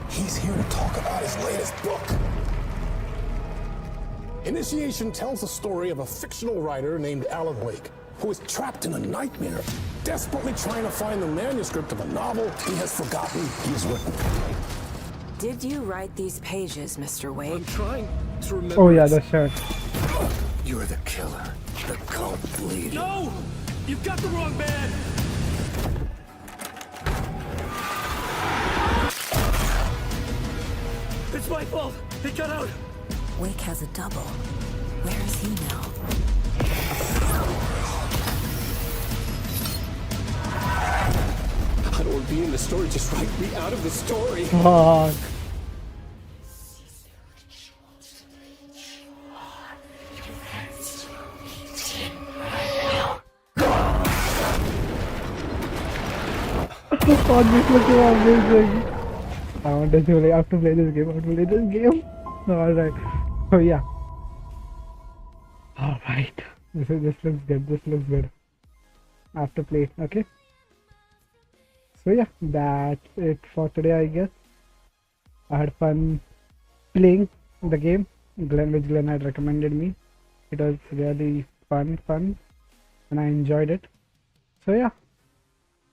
He's here to talk about his latest book. Initiation tells the story of a fictional writer named Alan Wake, who is trapped in a nightmare, desperately trying to find the manuscript of a novel he has forgotten he's written. Did you write these pages, Mr. Wake? I'm trying to remember. Oh yeah, the shirt. You're the killer, the cult leader. No! You've got the wrong man! It's my fault! He got out! Wake has a double. Where is he now? I don't want to be in the story, just write me out of the story. Fuck. Oh, this looks amazing. I have to play this game. I have to play this game. Alright. So yeah. Alright. This looks good. This looks good. I have to play. Okay. So yeah, that's it for today, I guess. I had fun playing the game which Glenn had recommended me. It was really fun, and I enjoyed it. So yeah,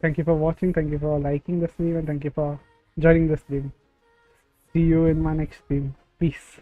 thank you for watching, thank you for liking the stream, and thank you for joining the stream. See you in my next stream. Peace.